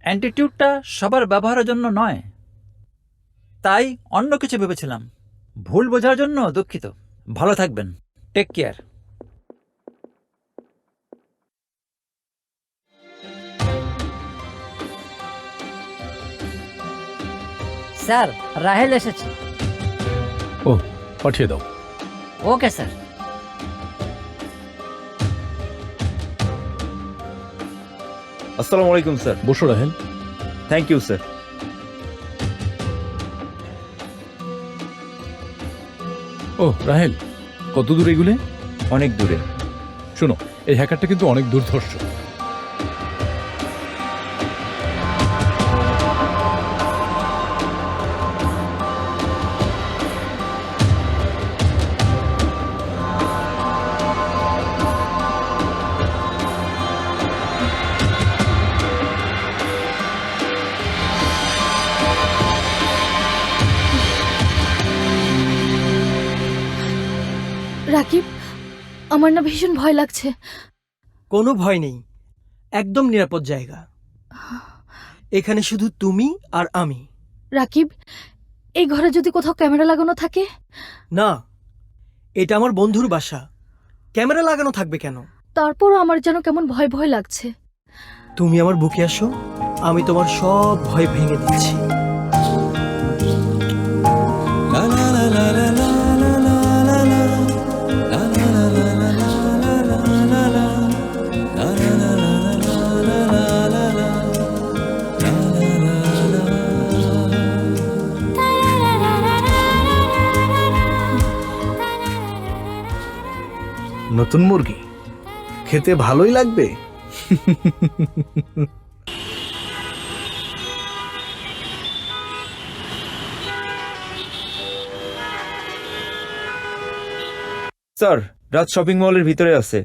অ্যান্টিটিউডটা সবার ব্যবহারের জন্য নয়, তাই অন্য কিছু ভেবেছিলাম। ভুল বোঝার জন্য দুঃখিত। ভালো থাকবেন। Take care.
স্যার, রাহেল এসেছে।
ও, পাঠিয়ে দাও।
Okay sir.
আসসালামু আলাইকুম স্যার।
বসো রাহেল।
Thank you sir.
ও রাহেল, কত দূরে এগুলে?
অনেক দূরে।
শোনো, এই হ্যাকারটা কিন্তু অনেক দুর্ধর্ষ।
রাকিব, আমার না ভীষণ ভয় লাগছে।
কোনো ভয় নেই, একদম নিরাপদ জায়গা। এখানে শুধু তুমি আর আমি।
রাকিব, এই ঘরে যদি কোথাও ক্যামেরা লাগানো থাকে?
না, এটা আমার বন্ধুর বাসা, ক্যামেরা লাগানো থাকবে কেন?
তারপরও আমার যেন কেমন ভয় ভয় লাগছে।
তুমি আমার বুকে আসো, আমি তোমার সব ভয় ভেঙে দিচ্ছি।
নতুন মুরগি খেতে ভালোই লাগবে।
স্যার, রাজ শপিং মলের ভিতরে আছে।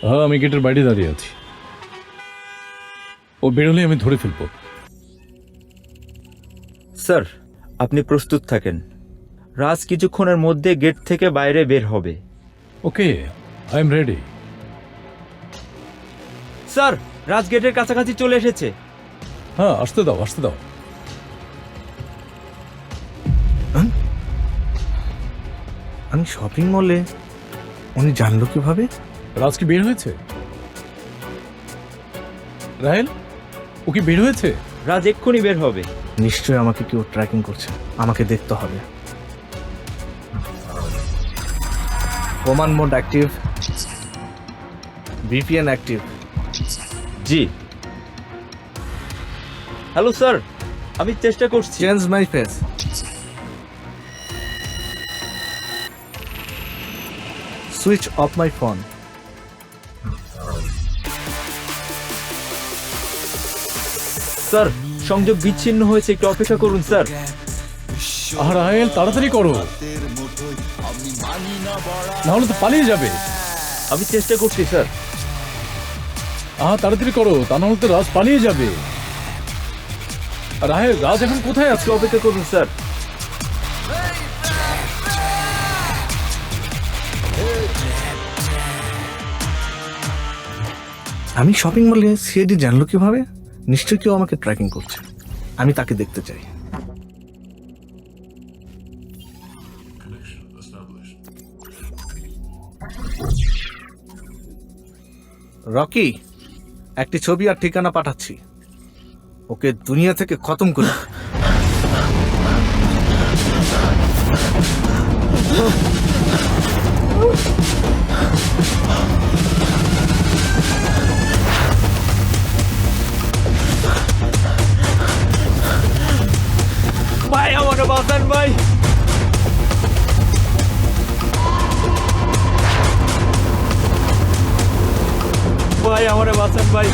হ্যাঁ, আমি গেটের বাইরে দাঁড়িয়ে আছি। ও বেরোলে আমি ধরে ফেলবো।
স্যার, আপনি প্রস্তুত থাকেন। রাজ কিছুক্ষণের মধ্যে গেট থেকে বাইরে বের হবে।
ওকে, আই এম রেডি।
স্যার, রাজ গেটের কাছাকাছি চলে এসেছে।
হ্যাঁ, আসতে দাও, আসতে দাও।
আমি শপিং মলে, উনি জানলো কিভাবে?
রাজ কি বের হয়েছে? রাহেল, ও কি বের হয়েছে?
রাজ এক্ষুনি বের হবে।
নিশ্চয়ই আমাকে কেউ ট্র্যাকিং করছে, আমাকে দেখতে হবে। Command mode active, VPN active.
জি। হ্যালো স্যার, আমি চেষ্টা করছি।
Change my face. Switch off my phone.
Sir, সংযোগ বিচ্ছিন্ন হয়েছে, একটু অপেক্ষা করুন স্যার।
আর রাহেল, তাড়াতাড়ি করো, নাহলে তো পালিয়ে যাবে।
আমি চেষ্টা করছি স্যার।
তাড়াতাড়ি করো, তা নাহলে তো রাজ পালিয়ে যাবে। রাহেল, রাজ এখন কোথায় আছে?
অপেক্ষা করুন স্যার।
আমি শপিং মলে, সিআইডি জানলো কিভাবে? নিশ্চয়ই কেউ আমাকে ট্র্যাকিং করছে, আমি তাকে দেখতে চাই। রকি, একটি ছবি আর ঠিকানা পাঠাচ্ছি, ওকে দুনিয়া থেকে খতম করে।
ভাই, আমাকে বাঁচান ভাই। ভাই, আমারে বাঁচান ভাই।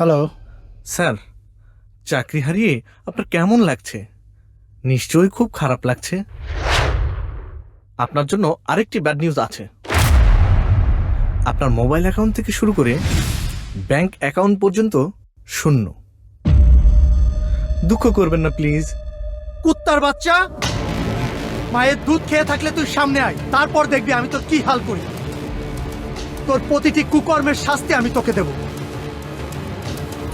হ্যালো
স্যার, চাকরি হারিয়ে আপনার কেমন লাগছে? নিশ্চয়ই খুব খারাপ লাগছে। আপনার জন্য আরেকটি ব্যাড নিউজ আছে। আপনার মোবাইল অ্যাকাউন্ট থেকে শুরু করে ব্যাংক অ্যাকাউন্ট পর্যন্ত শূন্য। দুঃখ করবেন না প্লিজ।
কুত্তার বাচ্চা, মায়ের দুধ খেয়ে থাকলে তুই সামনে আয়, তারপর দেখবি আমি তোর কি হাল করি। তোর প্রতিটি কুকর্মের শাস্তি আমি তোকে দেব।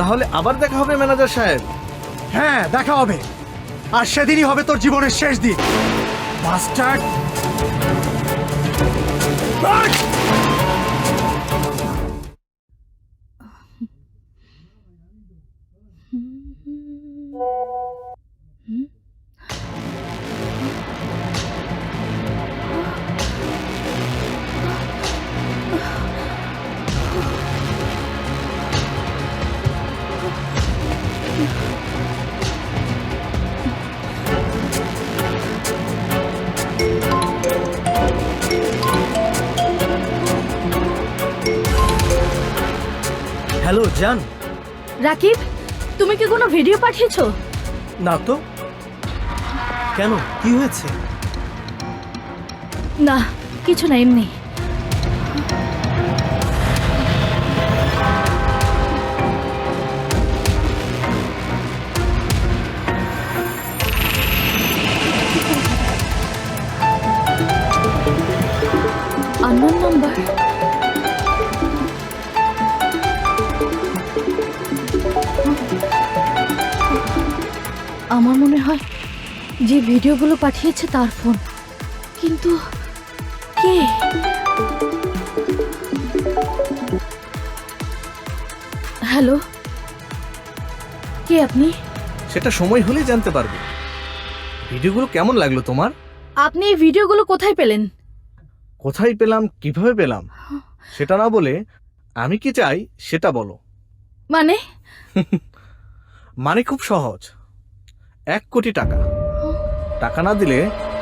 তাহলে আবার দেখা হবে ম্যানেজার সাহেব।
হ্যাঁ, দেখা হবে, আর সেদিনই হবে তোর জীবনের শেষ দিন। বাস্টার্ড।
হ্যালো জান।
রাকিব, তুমি কি কোনো ভিডিও পাঠিয়েছো?
না তো। কেন, কি হয়েছে?
না, কিছু না, এমনি। Unknown number. আমার মনে হয় যে ভিডিওগুলো পাঠিয়েছে তার ফোন, কিন্তু কে? হ্যালো, কে আপনি?
সেটা সময় হলেই জানতে পারবে। ভিডিওগুলো কেমন লাগলো তোমার?
আপনি এই ভিডিওগুলো কোথায় পেলেন?
কোথায় পেলাম, কিভাবে পেলাম সেটা না বলে আমি কি চাই সেটা বলো।
মানে?
মানে খুব সহজ, 1 কোটি টাকা। টাকা না দিলে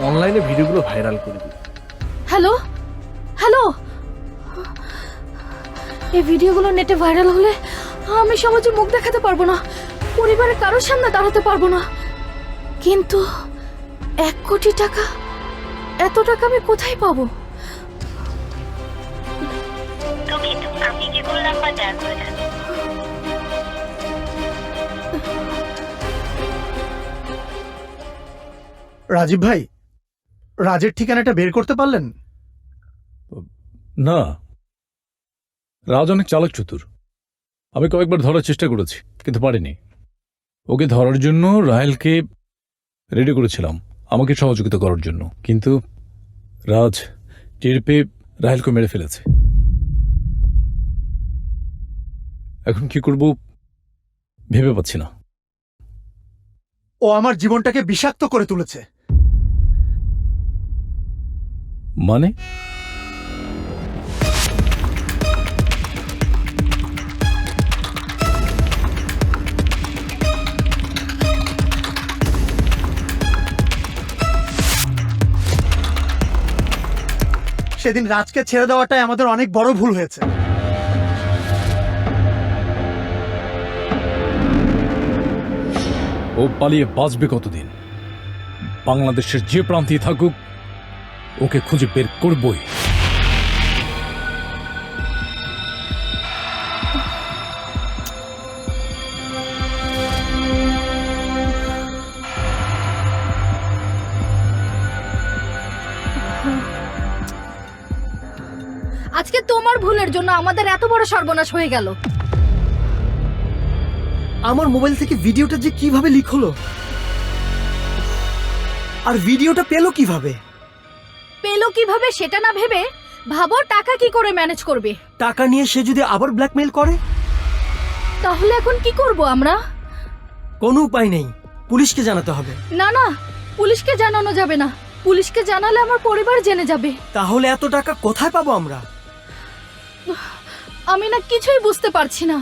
অনলাইনে ভিডিওগুলো ভাইরাল করে দিই।
হ্যালো হ্যালো, এই ভিডিওগুলো নেটে ভাইরাল হলে আমি সমাজে মুখ দেখাতে পারবো না, পরিবারের কারোর সামনে দাঁড়াতে পারবো না। কিন্তু 1 কোটি টাকা, এত টাকা আমি কোথায় পাবো?
আপনি যে ভুল নাম্বার ডায়াল করেছেন।
রাজীব ভাই, রাজের ঠিকানাটা বের করতে পারলেন?
না, রাজ অনেক চালাক চতুর। আমি কয়েকবার ধরার চেষ্টা করেছি কিন্তু পারিনি। ওকে ধরার জন্য রাহেলকে রেডি করেছিলাম আমাকে সহযোগিতা করার জন্য, কিন্তু রাজ টের পেয়ে রাহেলকে মেরে ফেলেছে। এখন কি করব ভেবে পাচ্ছি না।
ও আমার জীবনটাকে বিষাক্ত করে তুলেছে।
মানে?
সেদিন রাজকে ছেড়ে দেওয়াটাই আমাদের অনেক বড় ভুল হয়েছে।
ও পালিয়ে বাঁচবে কতদিন? বাংলাদেশের যে প্রান্তেই থাকুক ওকে খুঁজে বের করবই।
আজকে তোমার ভুলের জন্য আমাদের এত বড় সর্বনাশ হয়ে গেল।
আমার মোবাইল থেকে ভিডিওটা যে কিভাবে লিক হলো, আর ভিডিওটা পেলো কিভাবে?
পেলো কিভাবে সেটা না ভেবে ভাবো টাকা কি করে ম্যানেজ করবে।
টাকা নিয়ে সে যদি আবার ব্ল্যাকমেইল করে,
তাহলে এখন কি করব আমরা?
কোনো উপায় নেই, পুলিশকে জানাতে হবে।
না না, পুলিশকে জানানো যাবে না। পুলিশকে জানালে আমার পরিবার জেনে যাবে।
তাহলে এত টাকা কোথায় পাবো আমরা?
আমি না কিছুই বুঝতে পারছি না।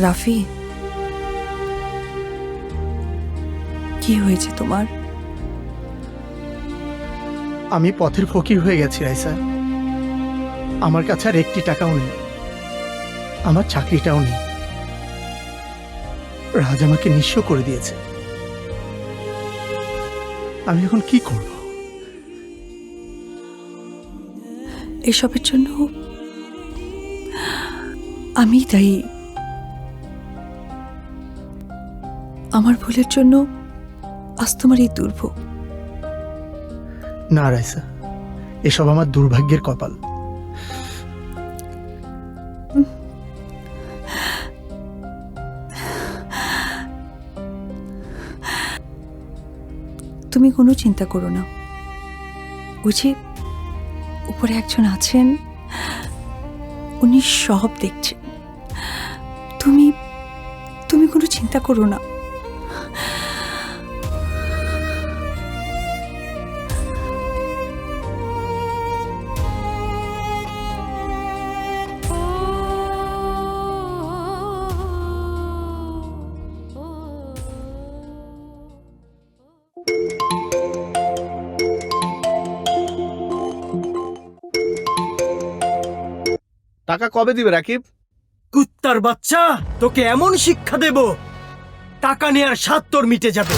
রাফি, কি হয়েছে তোমার?
আমি পথের ফকির হয়ে গেছি রাইসা। আমার কাছে আর একটি টাকাও নেই, আমার চাকরিটাও নেই। রাজ আমাকে নিঃস্ব করে দিয়েছে। আমি এখন কি করব?
এসবের জন্য আমি দায়ী। আমার ভুলের জন্য আজ তোমার এই দুর্ভোগ।
না রাইসা, এসব আমার দুর্ভাগ্যের কপাল।
তুমি কোনো চিন্তা করো না, বুঝি উপরে একজন আছেন, উনি সব দেখছেন। তুমি তুমি কোনো চিন্তা করো না।
টাকা কবে দিবে রাকিব?
কুত্তার বাচ্চা, তোকে এমন শিক্ষা দেব, টাকা নেয়ার স্বাদ তোর মিটে যাবে।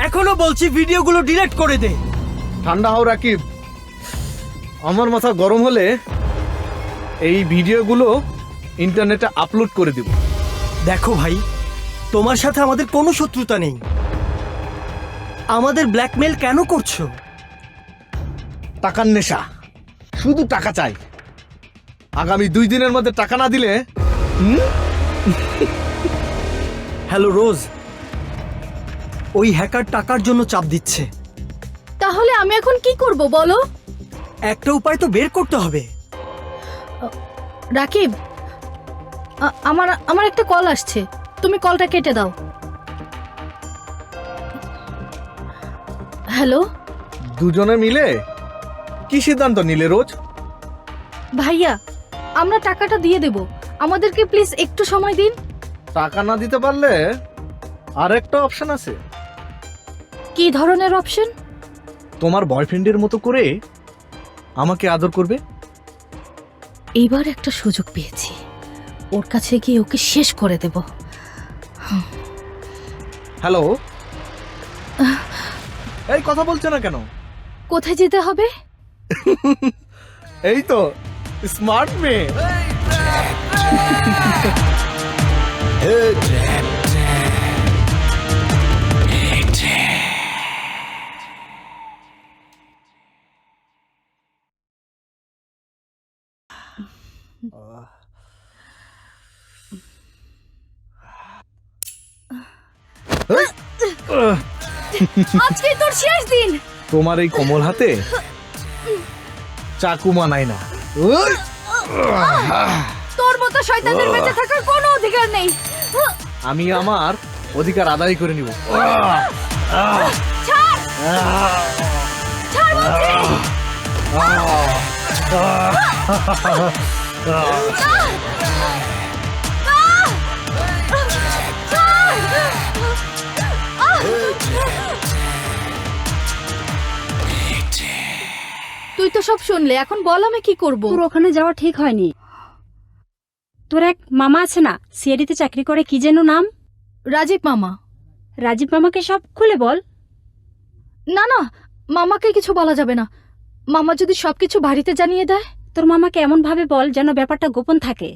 এখনো বলছি ভিডিওগুলো ডিলিট করে দে।
ঠান্ডা হও রাকিব, আমার মাথা গরম হলে এই ভিডিওগুলো ইন্টারনেটে আপলোড করে দিব।
দেখো ভাই, তোমার সাথে আমাদের কোনো শত্রুতা নেই। আমাদের ব্ল্যাকমেল কেন করছো?
টাকার নেশা, শুধু টাকা চাই। আগামী 2 দিনের মধ্যে টাকা না দিলে।
হ্যালো রোজ, ওই হ্যাকার টাকার জন্য চাপ দিচ্ছে।
তাহলে আমি এখন কি করব বলো?
একটা উপায় তো বের করতে হবে।
রাকিব, আমার একটা কল আসছে, তুমি কলটা কেটে দাও। হ্যালো।
দুজনে মিলে কি সিদ্ধান্ত নিলে রোজ?
ভাইয়া, আমরা টাকাটা দিয়ে দেব, আমাদেরকে প্লিজ একটু সময় দিন।
টাকা না দিতে পারলে আরেকটা অপশন আছে।
কি ধরনের অপশন?
তোমার বয়ফ্রেন্ডের মতো করে আমাকে আদর করবে।
এইবার একটা সুযোগ পেয়েছি, ওর কাছে গিয়ে ওকে শেষ করে দেব।
হ্যালো, এই কথা বলছো না কেন?
কোথায় যেতে হবে?
এই তো স্মার্ট মেয়ে।
আজকে তোর শেষ দিন।
তোমার এই কোমল হাতে চাকু মানায় না।
তোর মতো শয়তানদের বেঁচে থাকার কোনো অধিকার নেই।
আমি আমার অধিকার আদায় করে নিব।
ছাড়! ছাড় বলছি! তুই তো সব শুনলে, এখন বল আমি কি করব?
তোর ওখানে যাওয়া ঠিক হয়নি। তোর এক মামা আছে না, সিআইডিতে চাকরি করে, কি যেন নাম?
রাজীব মামা।
রাজীব মামাকে সব খুলে বল।
না না, মামাকে কিছু বলা যাবে না। মামা যদি সবকিছু বাড়িতে জানিয়ে দেয়?
তোর মামাকে এমন ভাবে বল যেন ব্যাপারটা গোপন থাকে।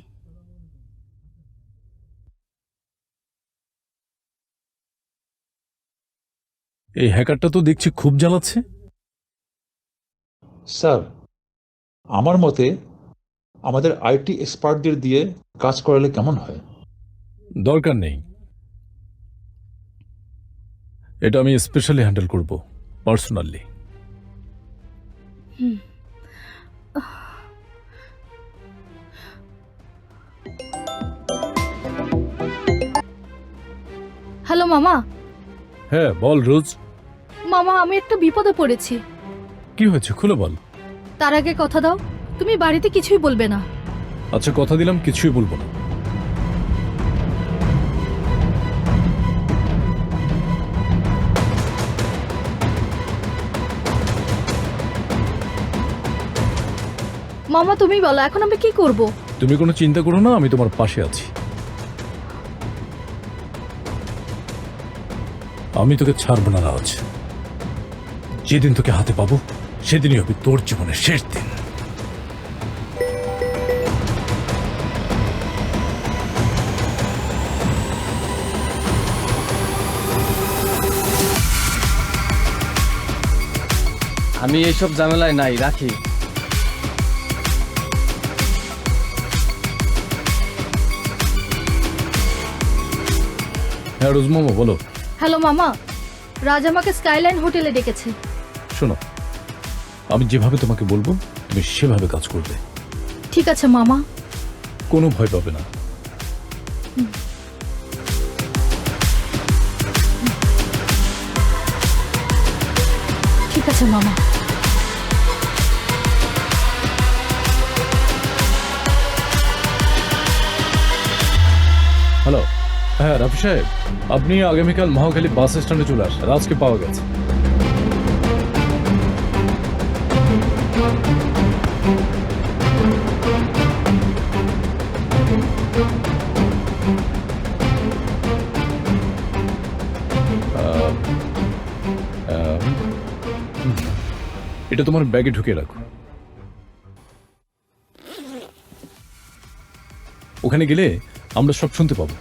এই হ্যাকারটা তো দেখছি খুব জ্বালাচ্ছে।
স্যার, আমার মতে আমাদের আইটি এক্সপার্টদের দিয়ে কাজ করালে কেমন হয়?
দরকার নেই, এটা আমি স্পেশালি হ্যান্ডেল করব পার্সোনালি।
হ্যালো মামা।
হ্যাঁ বল রোজ।
মামা, আমি একটা বিপদে পড়েছি।
কি হয়েছে খুলে বল।
তার আগে কথা দাও, তুমি বাড়িতে কিছুই বলবে না।
আচ্ছা কথা দিলাম কিছুই বলবো না।
মামা তুমি বলো এখন আমি কি করব?
তুমি কোনো চিন্তা করো না, আমি তোমার পাশে আছি। আমি তোকে ছাড়বো না রাজ। যেদিন তোকে হাতে পাবো সেদিনই হবে তোর জীবনের শেষ দিন।
আমি এইসব ঝামেলায় নাই, রাখি।
হ্যাঁ রোজমামা বলো।
হ্যালো মামা, রাজ আমাকে স্কাইলাইন হোটেলে ডেকেছে।
শোনো, আমি যেভাবে তোমাকে বলবো তুমি সেভাবে কাজ করবে।
ঠিক আছে মামা।
কোনো ভয় পাবে না।
ঠিক আছে মামা।
হ্যালো, হ্যাঁ রাফি সাহেব, আপনি আগামীকাল মহাখালী বাস স্ট্যান্ডে চলে আসেন। রাজকে পাওয়া গেছে। এটা তোমার ব্যাগে ঢুকিয়ে রাখো। ওখানে গেলে আমরা সব শুনতে পাবো।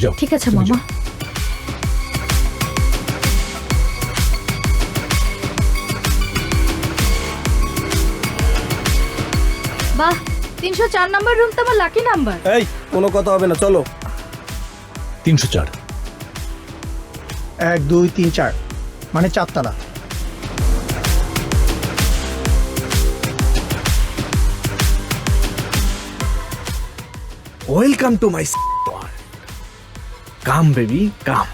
যাও।
ঠিক আছে মামা। বাহ, 304 নাম্বার রুম তো আমার লাকি নাম্বার।
এই কোনো কথা হবে না, চলো।
304
1 2 3 4 মানে 4 তলা।
Welcome to my come baby come.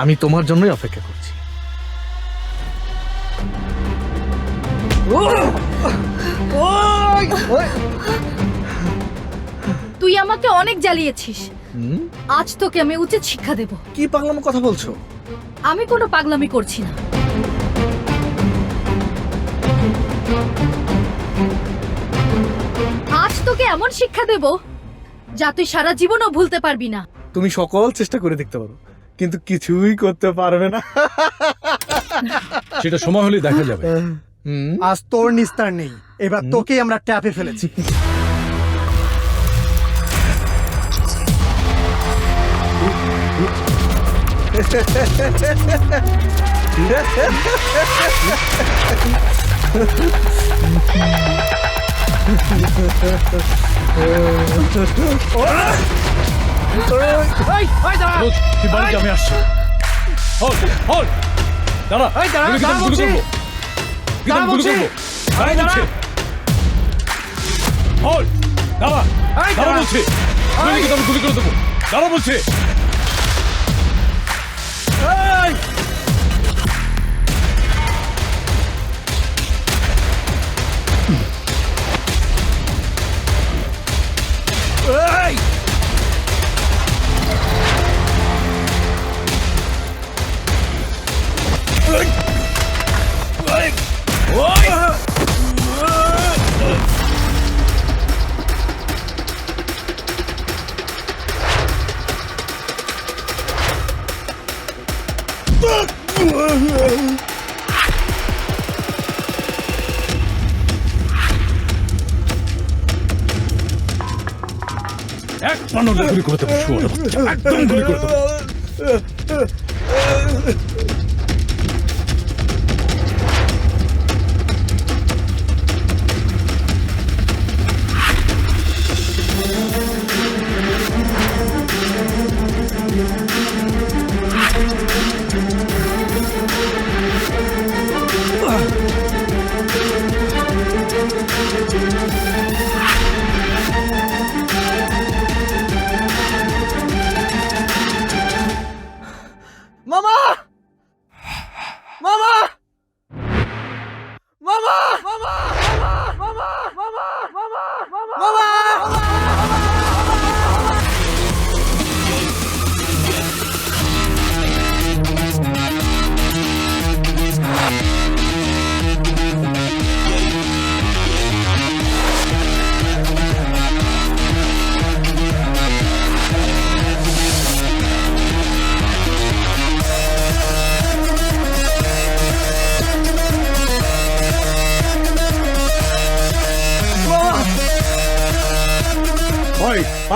আমি তোমার জন্যই অপেক্ষা করছি।
তুই আমাকে অনেক জ্বালিয়েছিস, আজ তোকে আমি উচিত শিক্ষা দেব।
কি পাগলামো কথা বলছো?
আমি কোনো পাগলামি করছি না। আজ তোকে এমন শিক্ষা দেব যা তুই সারা জীবনও ভুলতে পারবি না।
তুমি সকল চেষ্টা করে দেখতে পারো, কিন্তু কিছুই করতে পারবে না।
সেটা সময় হলে দেখা যাবে।
আজ তোর নিস্তার নেই, এবার তোকেই আমরা ট্যাপে ফেলেছি।
তুই বাড়িতে, আমি আসছি। দাঁড়া, গুলি করবো। দাঁড়া বলছি। গুলি করে দেবো। দাঁড়া বলছি। এক পান্নটা গুলি করে দেবো, একদম গুলি করে দেবো।
মামা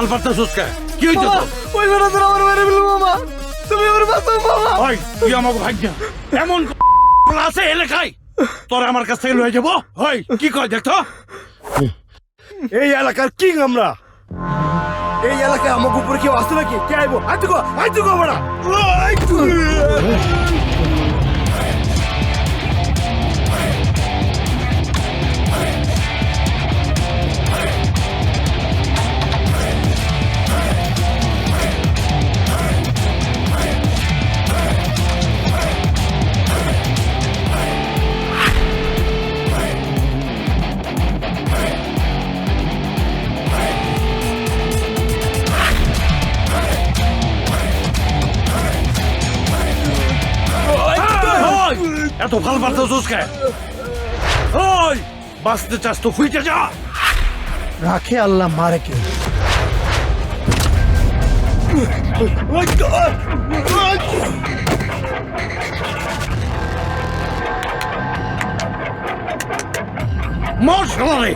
ভাল পারতেছিস কে? কি হইছে তোর?
ওই বেটা তোর আমার মেরে ফেলবো মামা, তুমি আমার বাঁচাও মামা।
ওই তুই আমাকে ভাগ্য এমন আছে এলাকায় তোর আমার কাছ থেকে লয়ে যাবো? ওই কি কয় দেখতো?
এই এলাকার কিং আমরা। এই এলাকায় আমাকে উপরে কেউ আসছে নাকি? কে আইবো? আইতো গো বড়া।
এত ভাল পারতেছিস কে? ওই বাঁচতে চাস তো ফুইটে যা।
রাখে আল্লাহ মারে কে।
মর শালারে।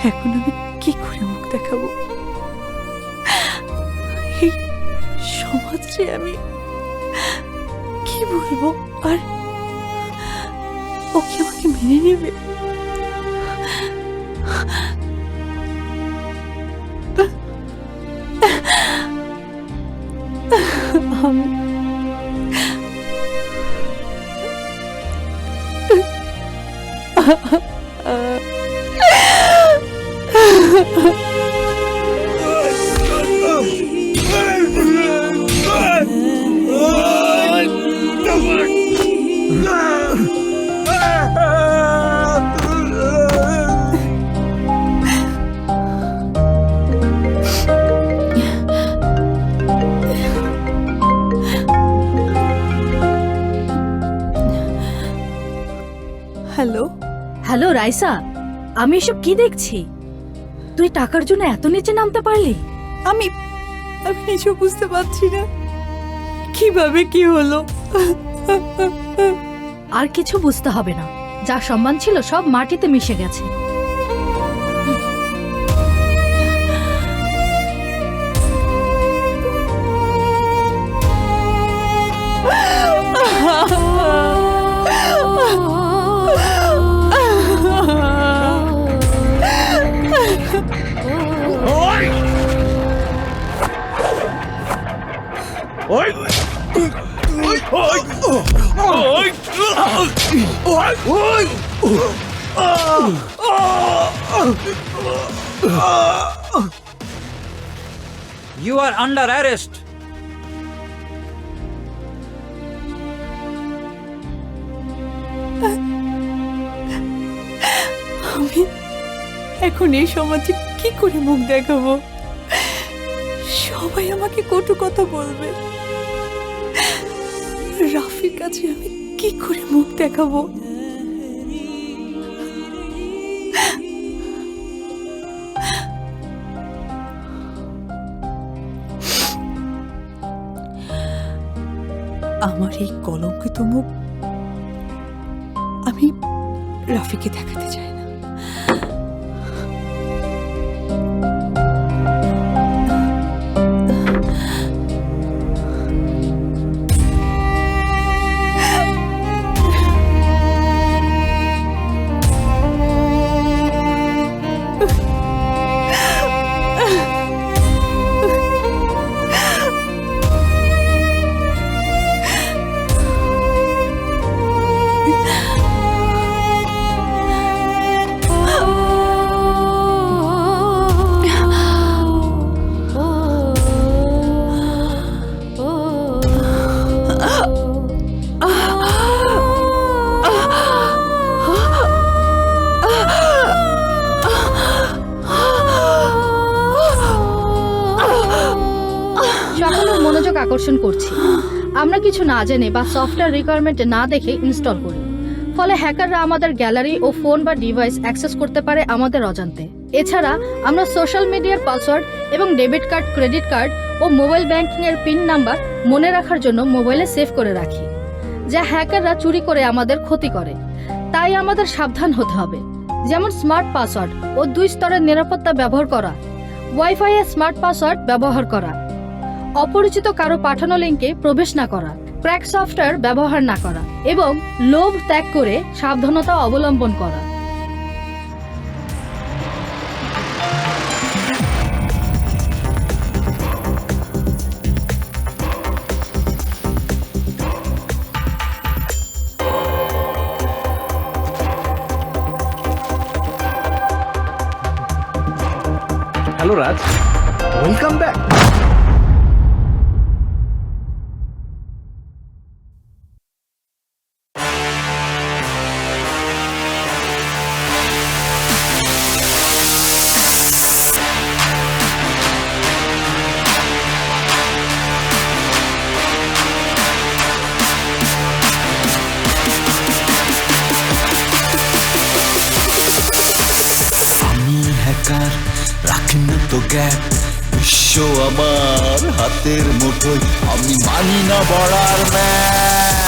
এখন আমি কি করে মুখ দেখাবো? এই সমাজে আমি কি বলবো? আর ও কি আমাকে মেনে নেবে? আমি হ্যালো
হ্যালো রাইসা, আমি এসব কি দেখছি? তুই টাকার জন্য এত নিচে নামতে পারলি?
আমি নিজেও বুঝতে পারছি না কিভাবে কি হলো।
আর কিছু বুঝতে হবে না, যা সম্মান ছিল সব মাটিতে মিশে গেছে।
You are under arrest.
আমি এখন এই সমাজে কি করে মুখ দেখাবো? সবাই আমাকে কটু কথা বলবে। রাফির কাছে আমি কি করে মুখ দেখাবো? আমার এই কলঙ্কিত মুখ আমি রাফিকে দেখাতে চাই না।
সকলের মনোযোগ আকর্ষণ করছি। আমরা কিছু না জেনে বা সফটওয়্যার রিকোয়ারমেন্ট না দেখে ইনস্টল করি, ফলে হ্যাকাররা আমাদের গ্যালারি ও ফোন বা ডিভাইস অ্যাক্সেস করতে পারে আমাদের অজান্তে। এছাড়া আমরা সোশ্যাল মিডিয়ার পাসওয়ার্ড এবং ডেবিট কার্ড, ক্রেডিট কার্ড ও মোবাইল ব্যাংকিংয়ের পিন নাম্বার মনে রাখার জন্য মোবাইলে সেভ করে রাখি, যা হ্যাকাররা চুরি করে আমাদের ক্ষতি করে। তাই আমাদের সাবধান হতে হবে, যেমন স্মার্ট পাসওয়ার্ড ও 2 স্তরের নিরাপত্তা ব্যবহার করা, ওয়াইফাই এ স্মার্ট পাসওয়ার্ড ব্যবহার করা, অপরিচিত কারো পাঠানো লিঙ্কে প্রবেশ না করা, ক্র্যাক সফটওয়্যার ব্যবহার না করা এবং লোভ ত্যাগ করে সাবধানতা অবলম্বন করা।
হ্যালো রাজ, ওয়েলকাম ব্যাক।
আমি হ্যাকার, রাখি না তো গ্যাপ, বিশ্ব আমার হাতের মুঠোয়, আমি মানি না বড়ার ম্যাচ।